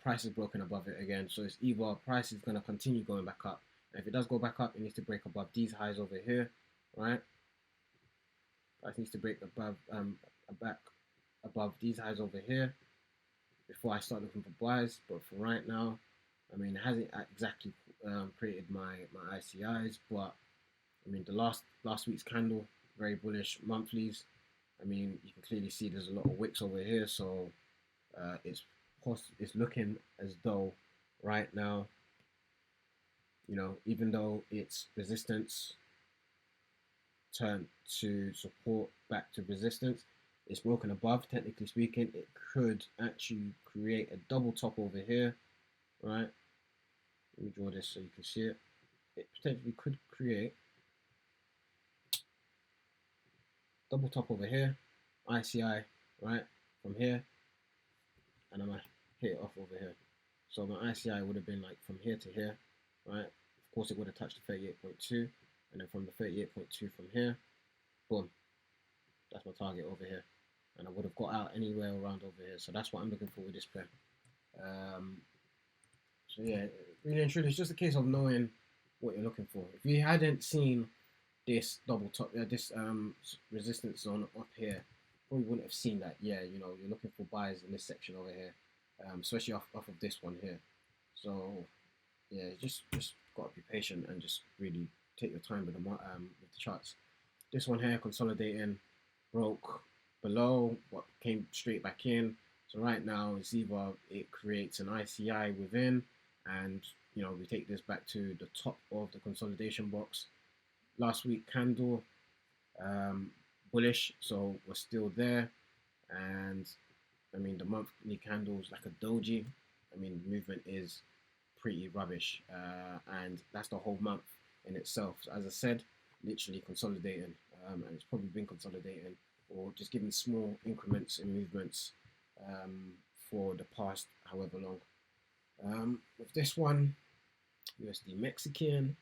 Speaker 1: price is broken above it again, so it's either price is going to continue going back up, and if it does go back up, it needs to break above these highs over here, right? Price needs to break back above these highs over here before I start looking for buys. But for right now, I mean, it hasn't exactly created my ICIs, but I mean, the last week's candle, very bullish. Monthlies, I mean, you can clearly see there's a lot of wicks over here, so it's looking as though right now, even though it's resistance turn to support, back to resistance, it's broken above. Technically speaking, it could actually create a double top over here, right? Let me draw this so you can see it. It potentially could create double top over here, ICI, right, from here, and I'm gonna hit it off over here. So my ICI would have been like from here to here, right? Of course, it would have touched the 38.2, and then from the 38.2 from here, boom, that's my target over here, and I would have got out anywhere around over here. So that's what I'm looking for with this pair. So yeah, really and truly, it's just a case of knowing what you're looking for. If you hadn't seen this double top, this resistance zone up here, probably wouldn't have seen that. Yeah, you're looking for buys in this section over here, especially off of this one here. So yeah, just gotta be patient and just really take your time with the charts. This one here, consolidating, broke below, what came straight back in. So right now it's either it creates an ICI within, and we take this back to the top of the consolidation box. Last week candle, um, bullish, so we're still there. And I mean the monthly candles like a doji. I mean the movement is pretty rubbish, and that's the whole month in itself. So as I said, literally consolidating, and it's probably been consolidating or just giving small increments in movements um, for the past however long. With this one, USD Mexican,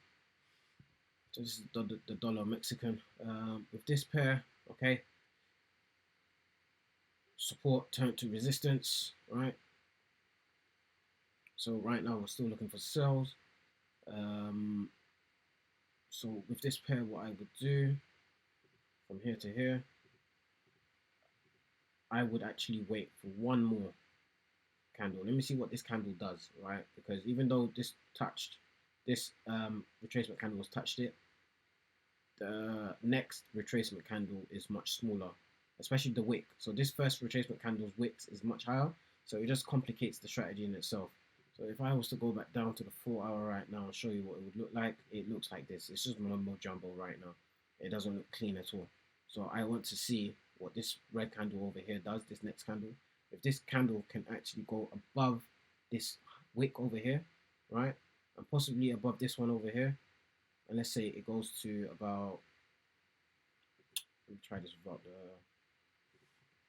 Speaker 1: so this is the dollar Mexican. With this pair, okay, support turned to resistance, right? So right now we're still looking for sells. Um, so with this pair, what I would do from here to here, I would actually wait for one more candle. Let me see what this candle does, right? Because even though this retracement candle was touched it, the next retracement candle is much smaller, especially the wick. So this first retracement candle's wick is much higher, so it just complicates the strategy in itself. So if I was to go back down to the 4 hour right now and show you what it would look like, it looks like this. It's just mumbo jumbo right now. It doesn't look clean at all. So I want to see what this red candle over here does, this next candle. If this candle can actually go above this wick over here, right, and possibly above this one over here, and let's say it goes to about, let me try this without the,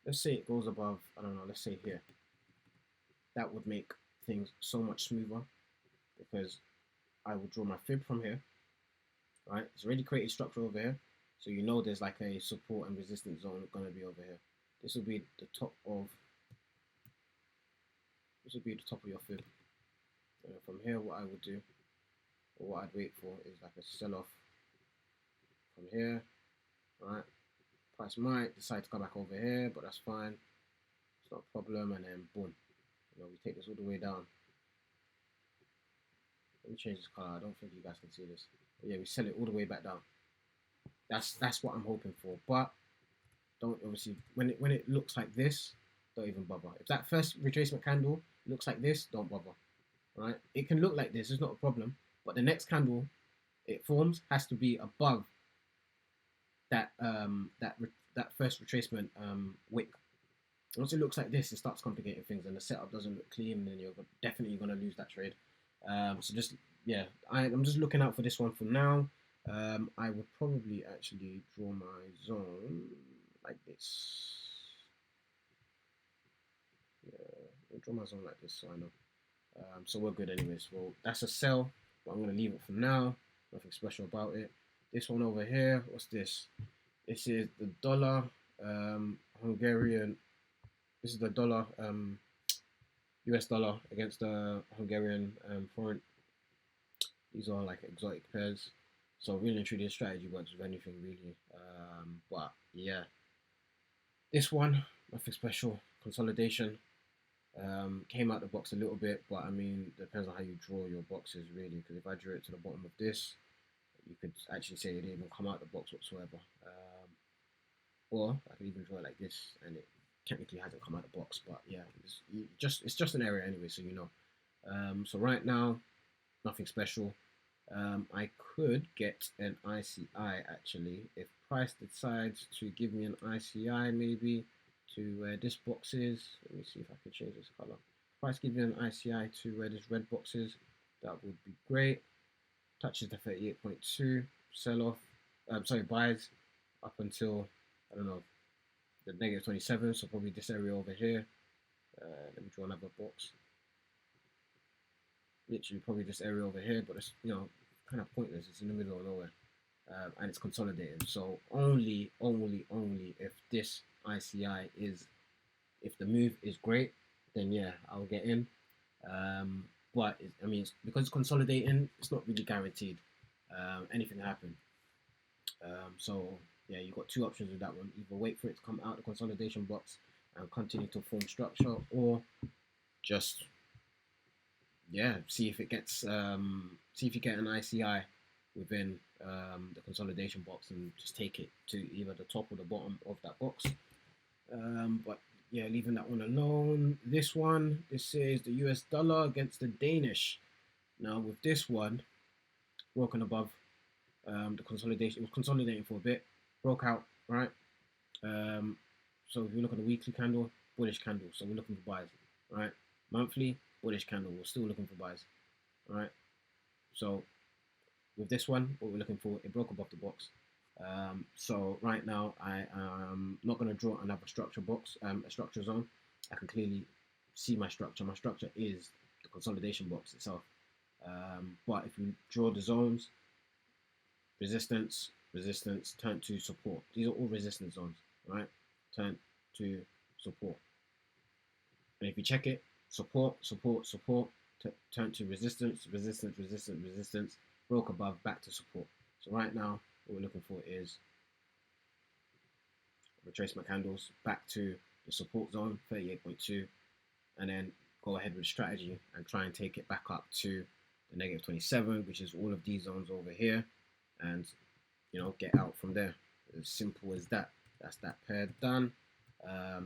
Speaker 1: let's say it goes above, I don't know, let's say here, that would make things so much smoother, because I will draw my fib from here, right? It's already created structure over here, so there's like a support and resistance zone going to be over here. This will be the top of your fib. And from here, what I would do, or what I'd wait for, is like a sell-off from here, right? Price might decide to come back over here, but that's fine. It's not a problem. And then boom, we take this all the way down. Let me change this color. I don't think you guys can see this. But yeah, we sell it all the way back down. That's what I'm hoping for. But don't, obviously, when it looks like this, don't even bother. If that first retracement candle looks like this, don't bother. Right? It can look like this. It's not a problem. But the next candle it forms has to be above that that first retracement wick. Once it looks like this, it starts complicating things, and the setup doesn't look clean, and then you're definitely going to lose that trade. So just, yeah, I'm just looking out for this one for now. I would probably actually draw my zone like this. Yeah, I'll draw my zone like this so I know. So we're good anyways. Well, that's a sell, but I'm going to leave it for now. Nothing special about it. This one over here, what's this? This is the dollar Hungarian. This is the dollar US dollar against the Hungarian forint. These are like exotic pairs. So really and truly, this strategy works with anything really. But yeah, this one, nothing special. Consolidation. Came out the box a little bit, but I mean, depends on how you draw your boxes really. Because if I drew it to the bottom of this, you could actually say it didn't even come out the box whatsoever. Or I could even draw it like this, and it technically hasn't come out the box. But yeah, it's just an area anyway, so So right now, nothing special. I could get an ICI actually if price decides to give me an ICI maybe to where this box is. Let me see if I can change this color. Price gives me an ICI to where this red box is. That would be great. Touches the 38.2. Sell off. Sorry, buys up until, I don't know, the negative 27. So probably this area over here. Let me draw another box. Literally probably this area over here, but it's kind of pointless. It's in the middle of nowhere, and it's consolidating. So only if this ICI is, if the move is great, then yeah, I'll get in. But I mean, because it's consolidating, it's not really guaranteed. Anything can happen. So yeah, you've got two options with that one. Either wait for it to come out the consolidation box and continue to form structure, or just see if it gets see if you get an ICI within the consolidation box and just take it to either the top or the bottom of that box. But yeah, leaving that one alone. This one, this is the US dollar against the Danish. Now with this one, broken above the consolidation, it was consolidating for a bit, broke out, right? Um, so if you look at the weekly candle, bullish candle, so we're looking for buys, right? Monthly, bullish candle, we're still looking for buys, right? So with this one, what we're looking for, it broke above the box. So right now, I am not going to draw another structure box, a structure zone. I can clearly see my structure. My structure is the consolidation box itself. But if you draw the zones, resistance, resistance, turn to support. These are all resistance zones, right? Turn to support. And if you check it, support, support, support, turn to resistance, resistance, resistance, resistance, broke above, back to support. So right now, what we're looking for is retracement candles back to the support zone, 38.2, and then go ahead with strategy and try and take it back up to the negative 27, which is all of these zones over here, and get out from there. As simple as that. That's that pair done.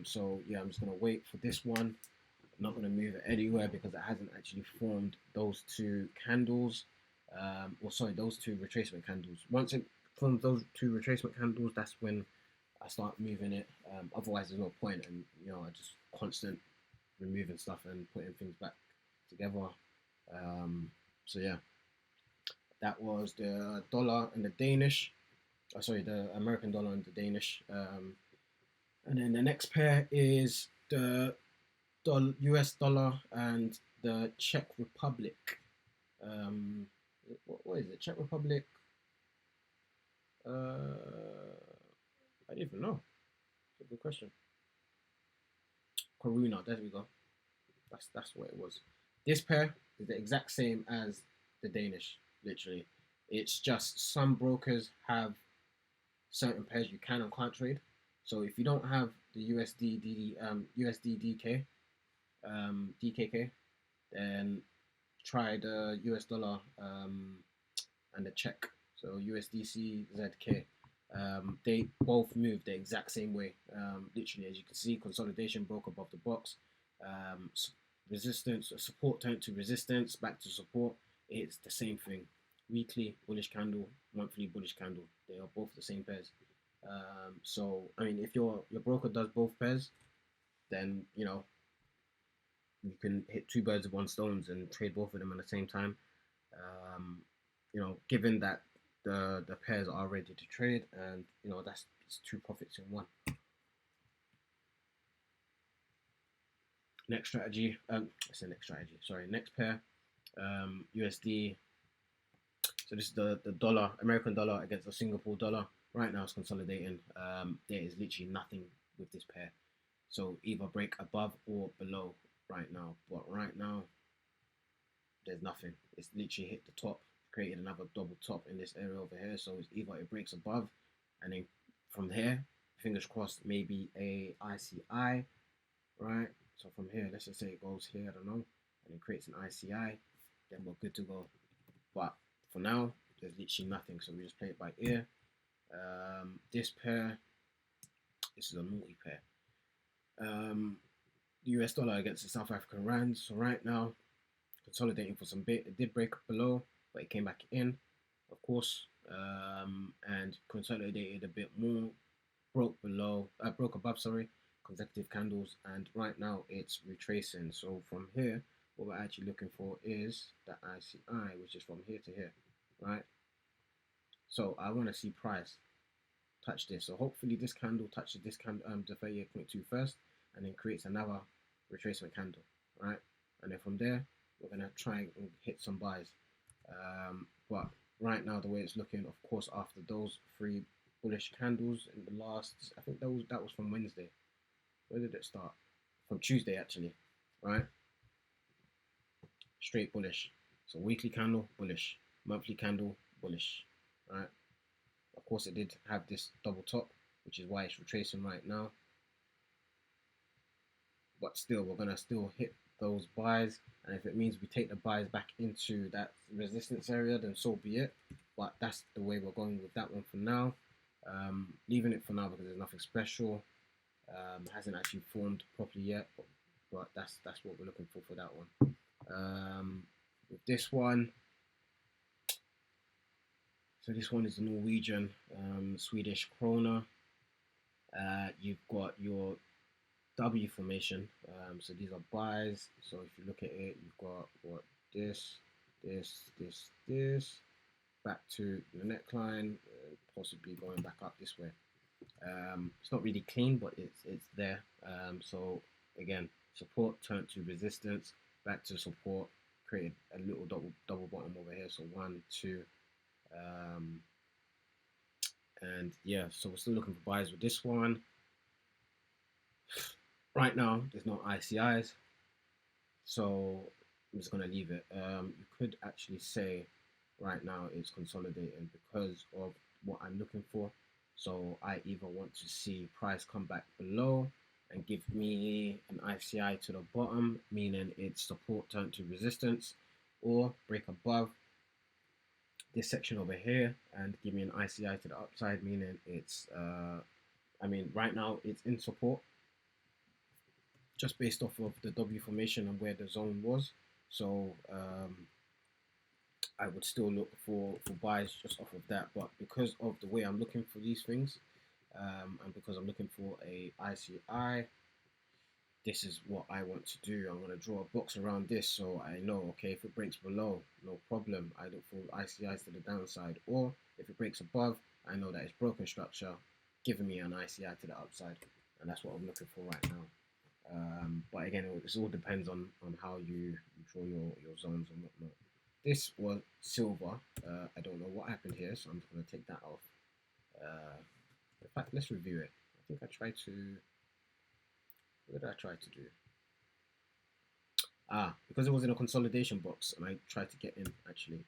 Speaker 1: So yeah, I'm just gonna wait for this one. I'm not gonna move it anywhere because it hasn't actually formed those two candles. Or sorry, those two retracement candles. Once it forms those two retracement candles, that's when I start moving it. Otherwise, there's no point, and I just constant removing stuff and putting things back together. So yeah, that was the dollar and the Danish. Oh, sorry, the American dollar and the Danish. And then the next pair is the US dollar and the Czech Republic. What is it? Czech Republic? I don't even know. That's a good question. Coruna, there we go. That's what it was. This pair is the exact same as the Danish, literally. It's just some brokers have certain pairs you can and can't trade. So if you don't have the USD DKK, then try the US dollar and the Czech. So USDC ZK. They both move the exact same way. Literally, as you can see, consolidation broke above the box. Resistance, support turned to resistance, back to support. It's the same thing. Weekly bullish candle, monthly bullish candle. They are both the same pairs. So I mean, if your broker does both pairs, then you can hit two birds with one stones and trade both of them at the same time. Given that the pairs are ready to trade, and that's two profits in one. Next strategy, I say next strategy. Sorry, next pair, USD. So this is the dollar, American dollar against the Singapore dollar. Right now it's consolidating. There is literally nothing with this pair. So either break above or below right now. But right now, there's nothing. It's literally hit the top, created another double top in this area over here. So it's either it breaks above, and then from here, fingers crossed, maybe a ICI, right? So from here, let's just say it goes here, I don't know, and it creates an ICI, then we're good to go. But for now, there's literally nothing. So we just play it by ear. This pair, this is a naughty pair. US dollar against the South African rand. So right now, consolidating for some bit. It did break below, but it came back in, of course, and consolidated a bit more. Broke above, sorry, consecutive candles, and right now it's retracing. So from here, what we're actually looking for is the ICI, which is from here to here, right? So I want to see price touch this. So hopefully this candle touches this candle, the 38.2 first, and then creates another retracement candle, right? And then from there, we're gonna try and hit some buys. But right now, the way it's looking, of course, after those three bullish candles in the last, I think that was from Wednesday. Where did it start? From Tuesday, actually, right? Straight bullish. So weekly candle, bullish. Monthly candle, bullish, right? Of course, it did have this double top, which is why it's retracing right now. But still, we're gonna still hit those buys, and if it means we take the buys back into that resistance area, then so be it. But that's the way we're going with that one for now. Leaving it for now because there's nothing special. Hasn't actually formed properly yet, but that's what we're looking for that one. With this one, so this one is the Norwegian Swedish krona. You've got your W formation. So these are buys. So if you look at it, you've got what this, this, back to the neckline, possibly going back up this way. It's not really clean, but it's there. So again, support turned to resistance, back to support, created a little double bottom over here. So 1, 2, and yeah. So we're still looking for buys with this one. Right now, there's no ICIs, so I'm just gonna leave it. You could actually say right now it's consolidating because of what I'm looking for. So I either want to see price come back below and give me an ICI to the bottom, meaning it's support turned to resistance, or break above this section over here and give me an ICI to the upside, meaning it's I mean right now it's in support just based off of the W formation and where the zone was. So I would still look for buys just off of that. But because of the way I'm looking for these things, and because I'm looking for a ICI, this is what I want to do. I'm going to draw a box around this so I know, okay, if it breaks below, no problem. I look for ICIs to the downside. Or if it breaks above, I know that it's broken structure, giving me an ICI to the upside. And that's what I'm looking for right now. But again, it all depends on how you draw your zones and whatnot. This was silver. I don't know what happened here, so I'm just going to take that off. In fact, let's review it. I think I tried to... What did I try to do? Because it was in a consolidation box, and I tried to get in, actually.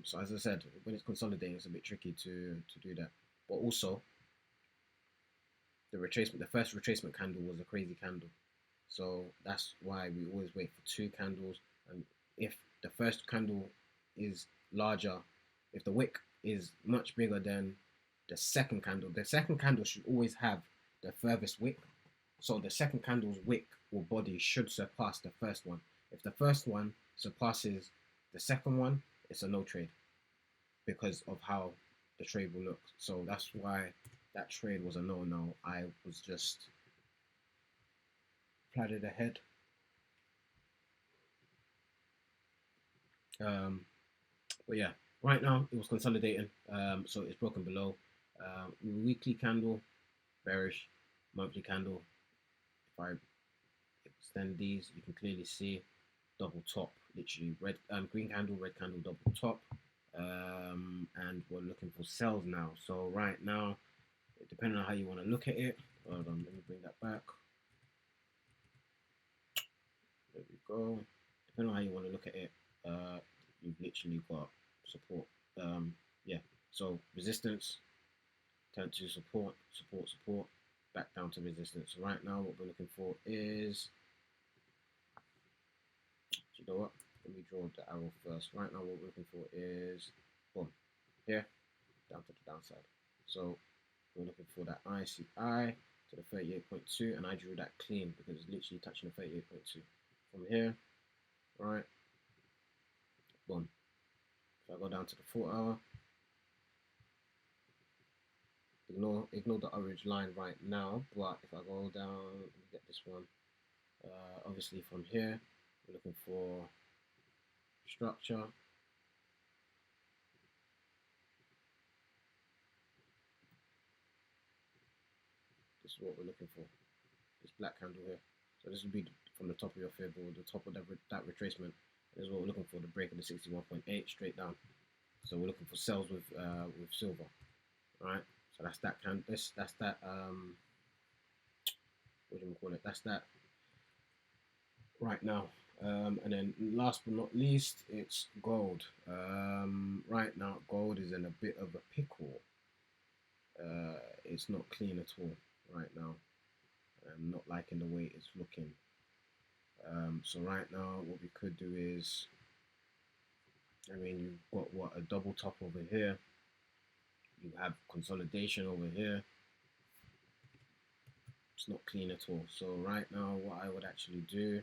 Speaker 1: So as I said, when it's consolidating, it's a bit tricky to do that. But also, the first retracement candle was a crazy candle. So that's why we always wait for 2 candles. And if the first candle is larger, if the wick is much bigger than the second candle should always have the furthest wick. So the second candle's wick or body should surpass the first one. If the first one surpasses the second one, it's a no trade because of how the trade will look. So that's why that trade was a no. I was just plotted ahead. But yeah, right now it was consolidating. So it's broken below. Weekly candle, bearish. Monthly candle. If I extend these, you can clearly see double top, literally red, green candle, red candle, double top. And we're looking for sells now. So right now, depending on how you want to look at it, hold on, let me bring that back. There we go. Depending on how you want to look at it, you've literally got support. Yeah, so resistance, turn to support, support, back down to resistance. So right now, what we're looking for is, you know what? Let me draw the arrow first. Right now, what we're looking for is, boom, here, down to the downside. So we're looking for that ICI to the 38.2, and I drew that clean because it's literally touching the 38.2. From here, right, boom. If I go down to the 4 hour, ignore the orange line right now, but if I go down, let me get this one. Obviously from here, we're looking for structure. This is what we're looking for. This black candle here. So this would be from the top of your fib or the top of that retracement. This is what we're looking for, the break of the 61.8 straight down. So we're looking for sells with silver. Right? So that's that that's that what do you call it? That's that right now. And then last but not least, it's gold. Right now, gold is in a bit of a pickle. It's not clean at all right now. I'm not liking the way it's looking. So right now, what we could do is, I mean, you've got what, a double top over here. You have consolidation over here. It's not clean at all. So right now, what I would actually do,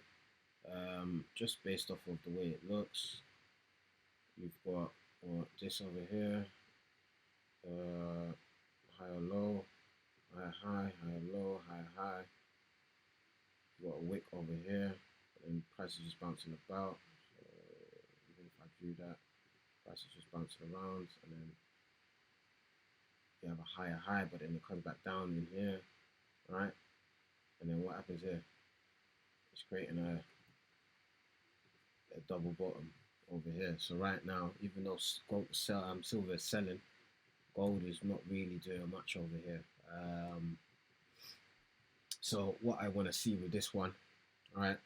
Speaker 1: just based off of the way it looks, you've got this over here, uh, high or low, high, high, high, low, high, high. You've got a wick over here, and prices just bouncing about. So even if I do that, prices just bouncing around, and then you have a higher high, but then it comes back down in here, right? And then what happens here? It's creating a double bottom over here. So right now, even though silver is selling, gold is not really doing much over here. So what I want to see with this one, all right,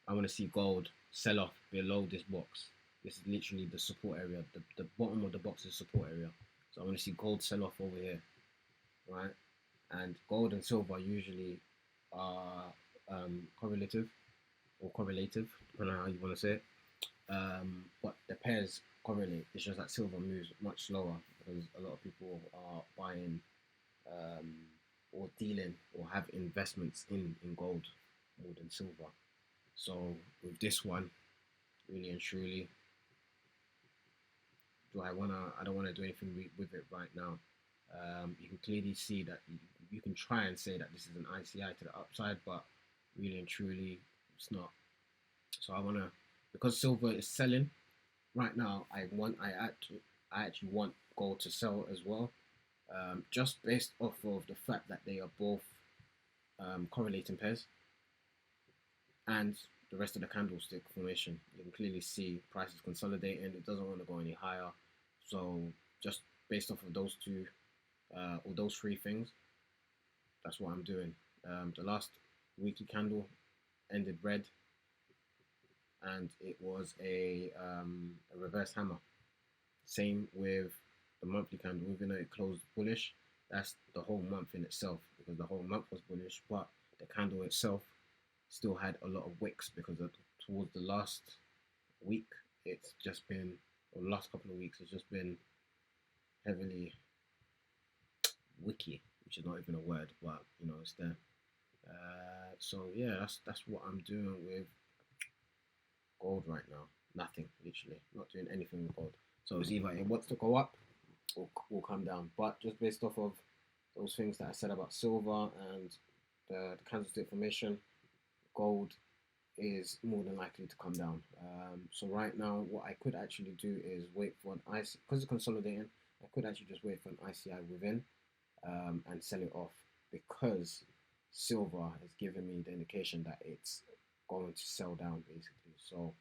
Speaker 1: I want to see gold sell off below this box. This is literally the support area. The bottom of the box is support area. So I want to see gold sell off over here, right? And gold and silver usually are correlative or correlative, depending on how you want to say it. But the pairs correlate. It's just that silver moves much slower because a lot of people are buying um, or dealing or have investments in gold more than silver. So with this one, really and truly, I don't wanna do anything with it right now. You can clearly see that you can try and say that this is an ICI to the upside, but really and truly, it's not. So I wanna, because silver is selling right now. I actually want gold to sell as well, just based off of the fact that they are both correlating pairs, and the rest of the candlestick formation. You can clearly see prices consolidating. It doesn't want to go any higher. So just based off of those two or those three things, that's what I'm doing. The last weekly candle ended red, and it was a reverse hammer. Same with the monthly candle, even though it closed bullish. That's the whole month in itself, because the whole month was bullish, but the candle itself still had a lot of wicks because towards the last week, it's just been, or the last couple of weeks, it's just been heavily wicky, which is not even a word, but you know, it's there. So yeah, that's what I'm doing with gold right now. Nothing, literally, not doing anything with gold. So it's either it wants to go up or come down. But just based off of those things that I said about silver and the candlestick formation, gold is more than likely to come down. So right now, what I could actually do is wait for an IC, because it's consolidating. I could actually just wait for an ICI within and sell it off, because silver has given me the indication that it's going to sell down basically. So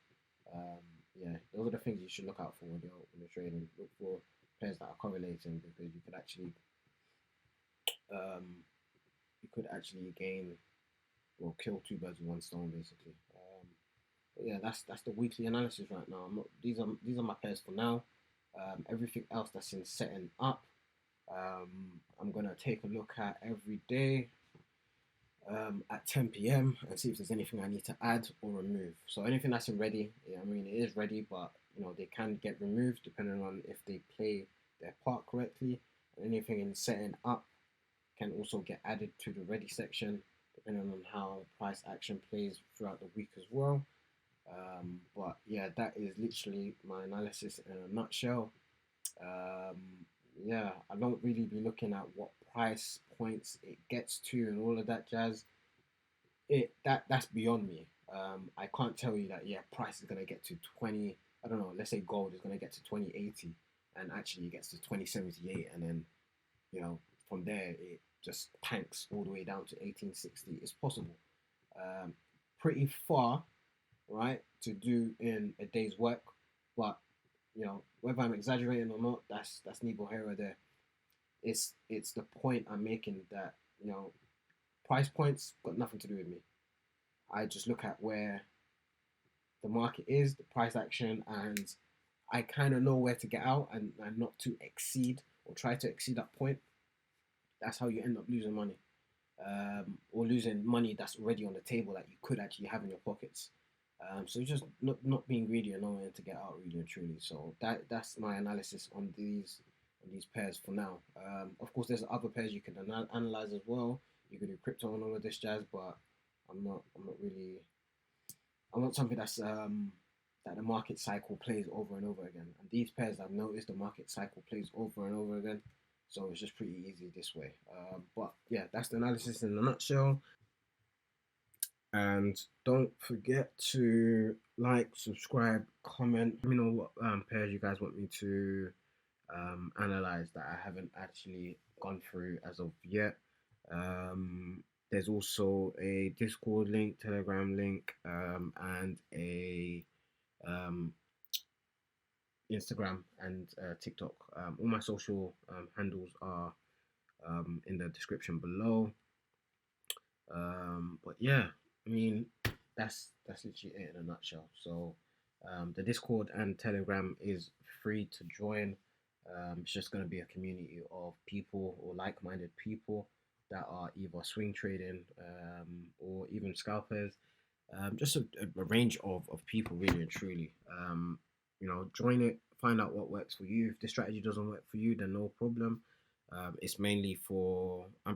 Speaker 1: um, yeah, those are the things you should look out for when you're trading. Look for pairs that are correlating, because um, you could actually gain or kill two birds with one stone basically. But yeah, that's the weekly analysis right now. These are my pairs for now. Everything else that's in setting up, I'm gonna take a look at every day at 10 p.m. and see if there's anything I need to add or remove. So anything that's in ready, yeah, I mean it is ready, but you know they can get removed depending on if they play their part correctly. And anything in setting up can also get added to the ready section depending on how price action plays throughout the week as well. But yeah, that is literally my analysis in a nutshell. Um, yeah, I don't really be looking at what price points it gets to and all of that jazz. That's beyond me. I can't tell you that, yeah, price is gonna get to 20. I don't know. Let's say gold is gonna get to 2080, and actually it gets to 2078, and then you know from there it just tanks all the way down to 1860. It's possible. Um, Pretty far, right, to do in a day's work, but you know whether I'm exaggerating or not, that's neither here or there. It's the point I'm making that you know price points got nothing to do with me. I just look at where the market is, the price action, and I kind of know where to get out and not to exceed or try to exceed that point. That's how you end up losing money, or losing money that's already on the table that you could actually have in your pockets. So just not being greedy and knowing to get out really and truly. So that's my analysis on these pairs for now. Of course, there's other pairs you can analyze as well. you could do crypto and all of this jazz, but I'm not really. I want something that the market cycle plays over and over again. And these pairs, I've noticed the market cycle plays over and over again. So it's just pretty easy this way. But yeah, that's the analysis in a nutshell. And don't forget to like, subscribe, comment. Let me know what pairs you guys want me to analyze that I haven't actually gone through as of yet. There's also a Discord link, Telegram link, and a um, Instagram and TikTok. All my social handles are in the description below. But yeah, I mean, that's literally it in a nutshell. So the Discord and Telegram is free to join. It's just going to be a community of people or like-minded people that are either swing trading or even scalpers. Just a range of people, really and truly. Join it, find out what works for you. If the strategy doesn't work for you, then no problem. It's mainly for I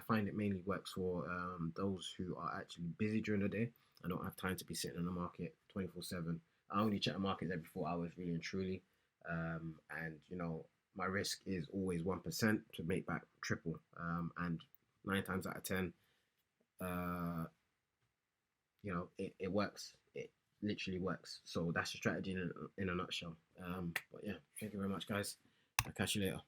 Speaker 1: find it mainly works for those who are actually busy during the day. I don't have time to be sitting in the market 24/7. I only check the markets every 4 hours, really and truly. And my risk is always 1% to make back triple. And 9 times out of 10, it works. It literally works. So that's the strategy in a nutshell. But yeah, thank you very much, guys. I'll catch you later.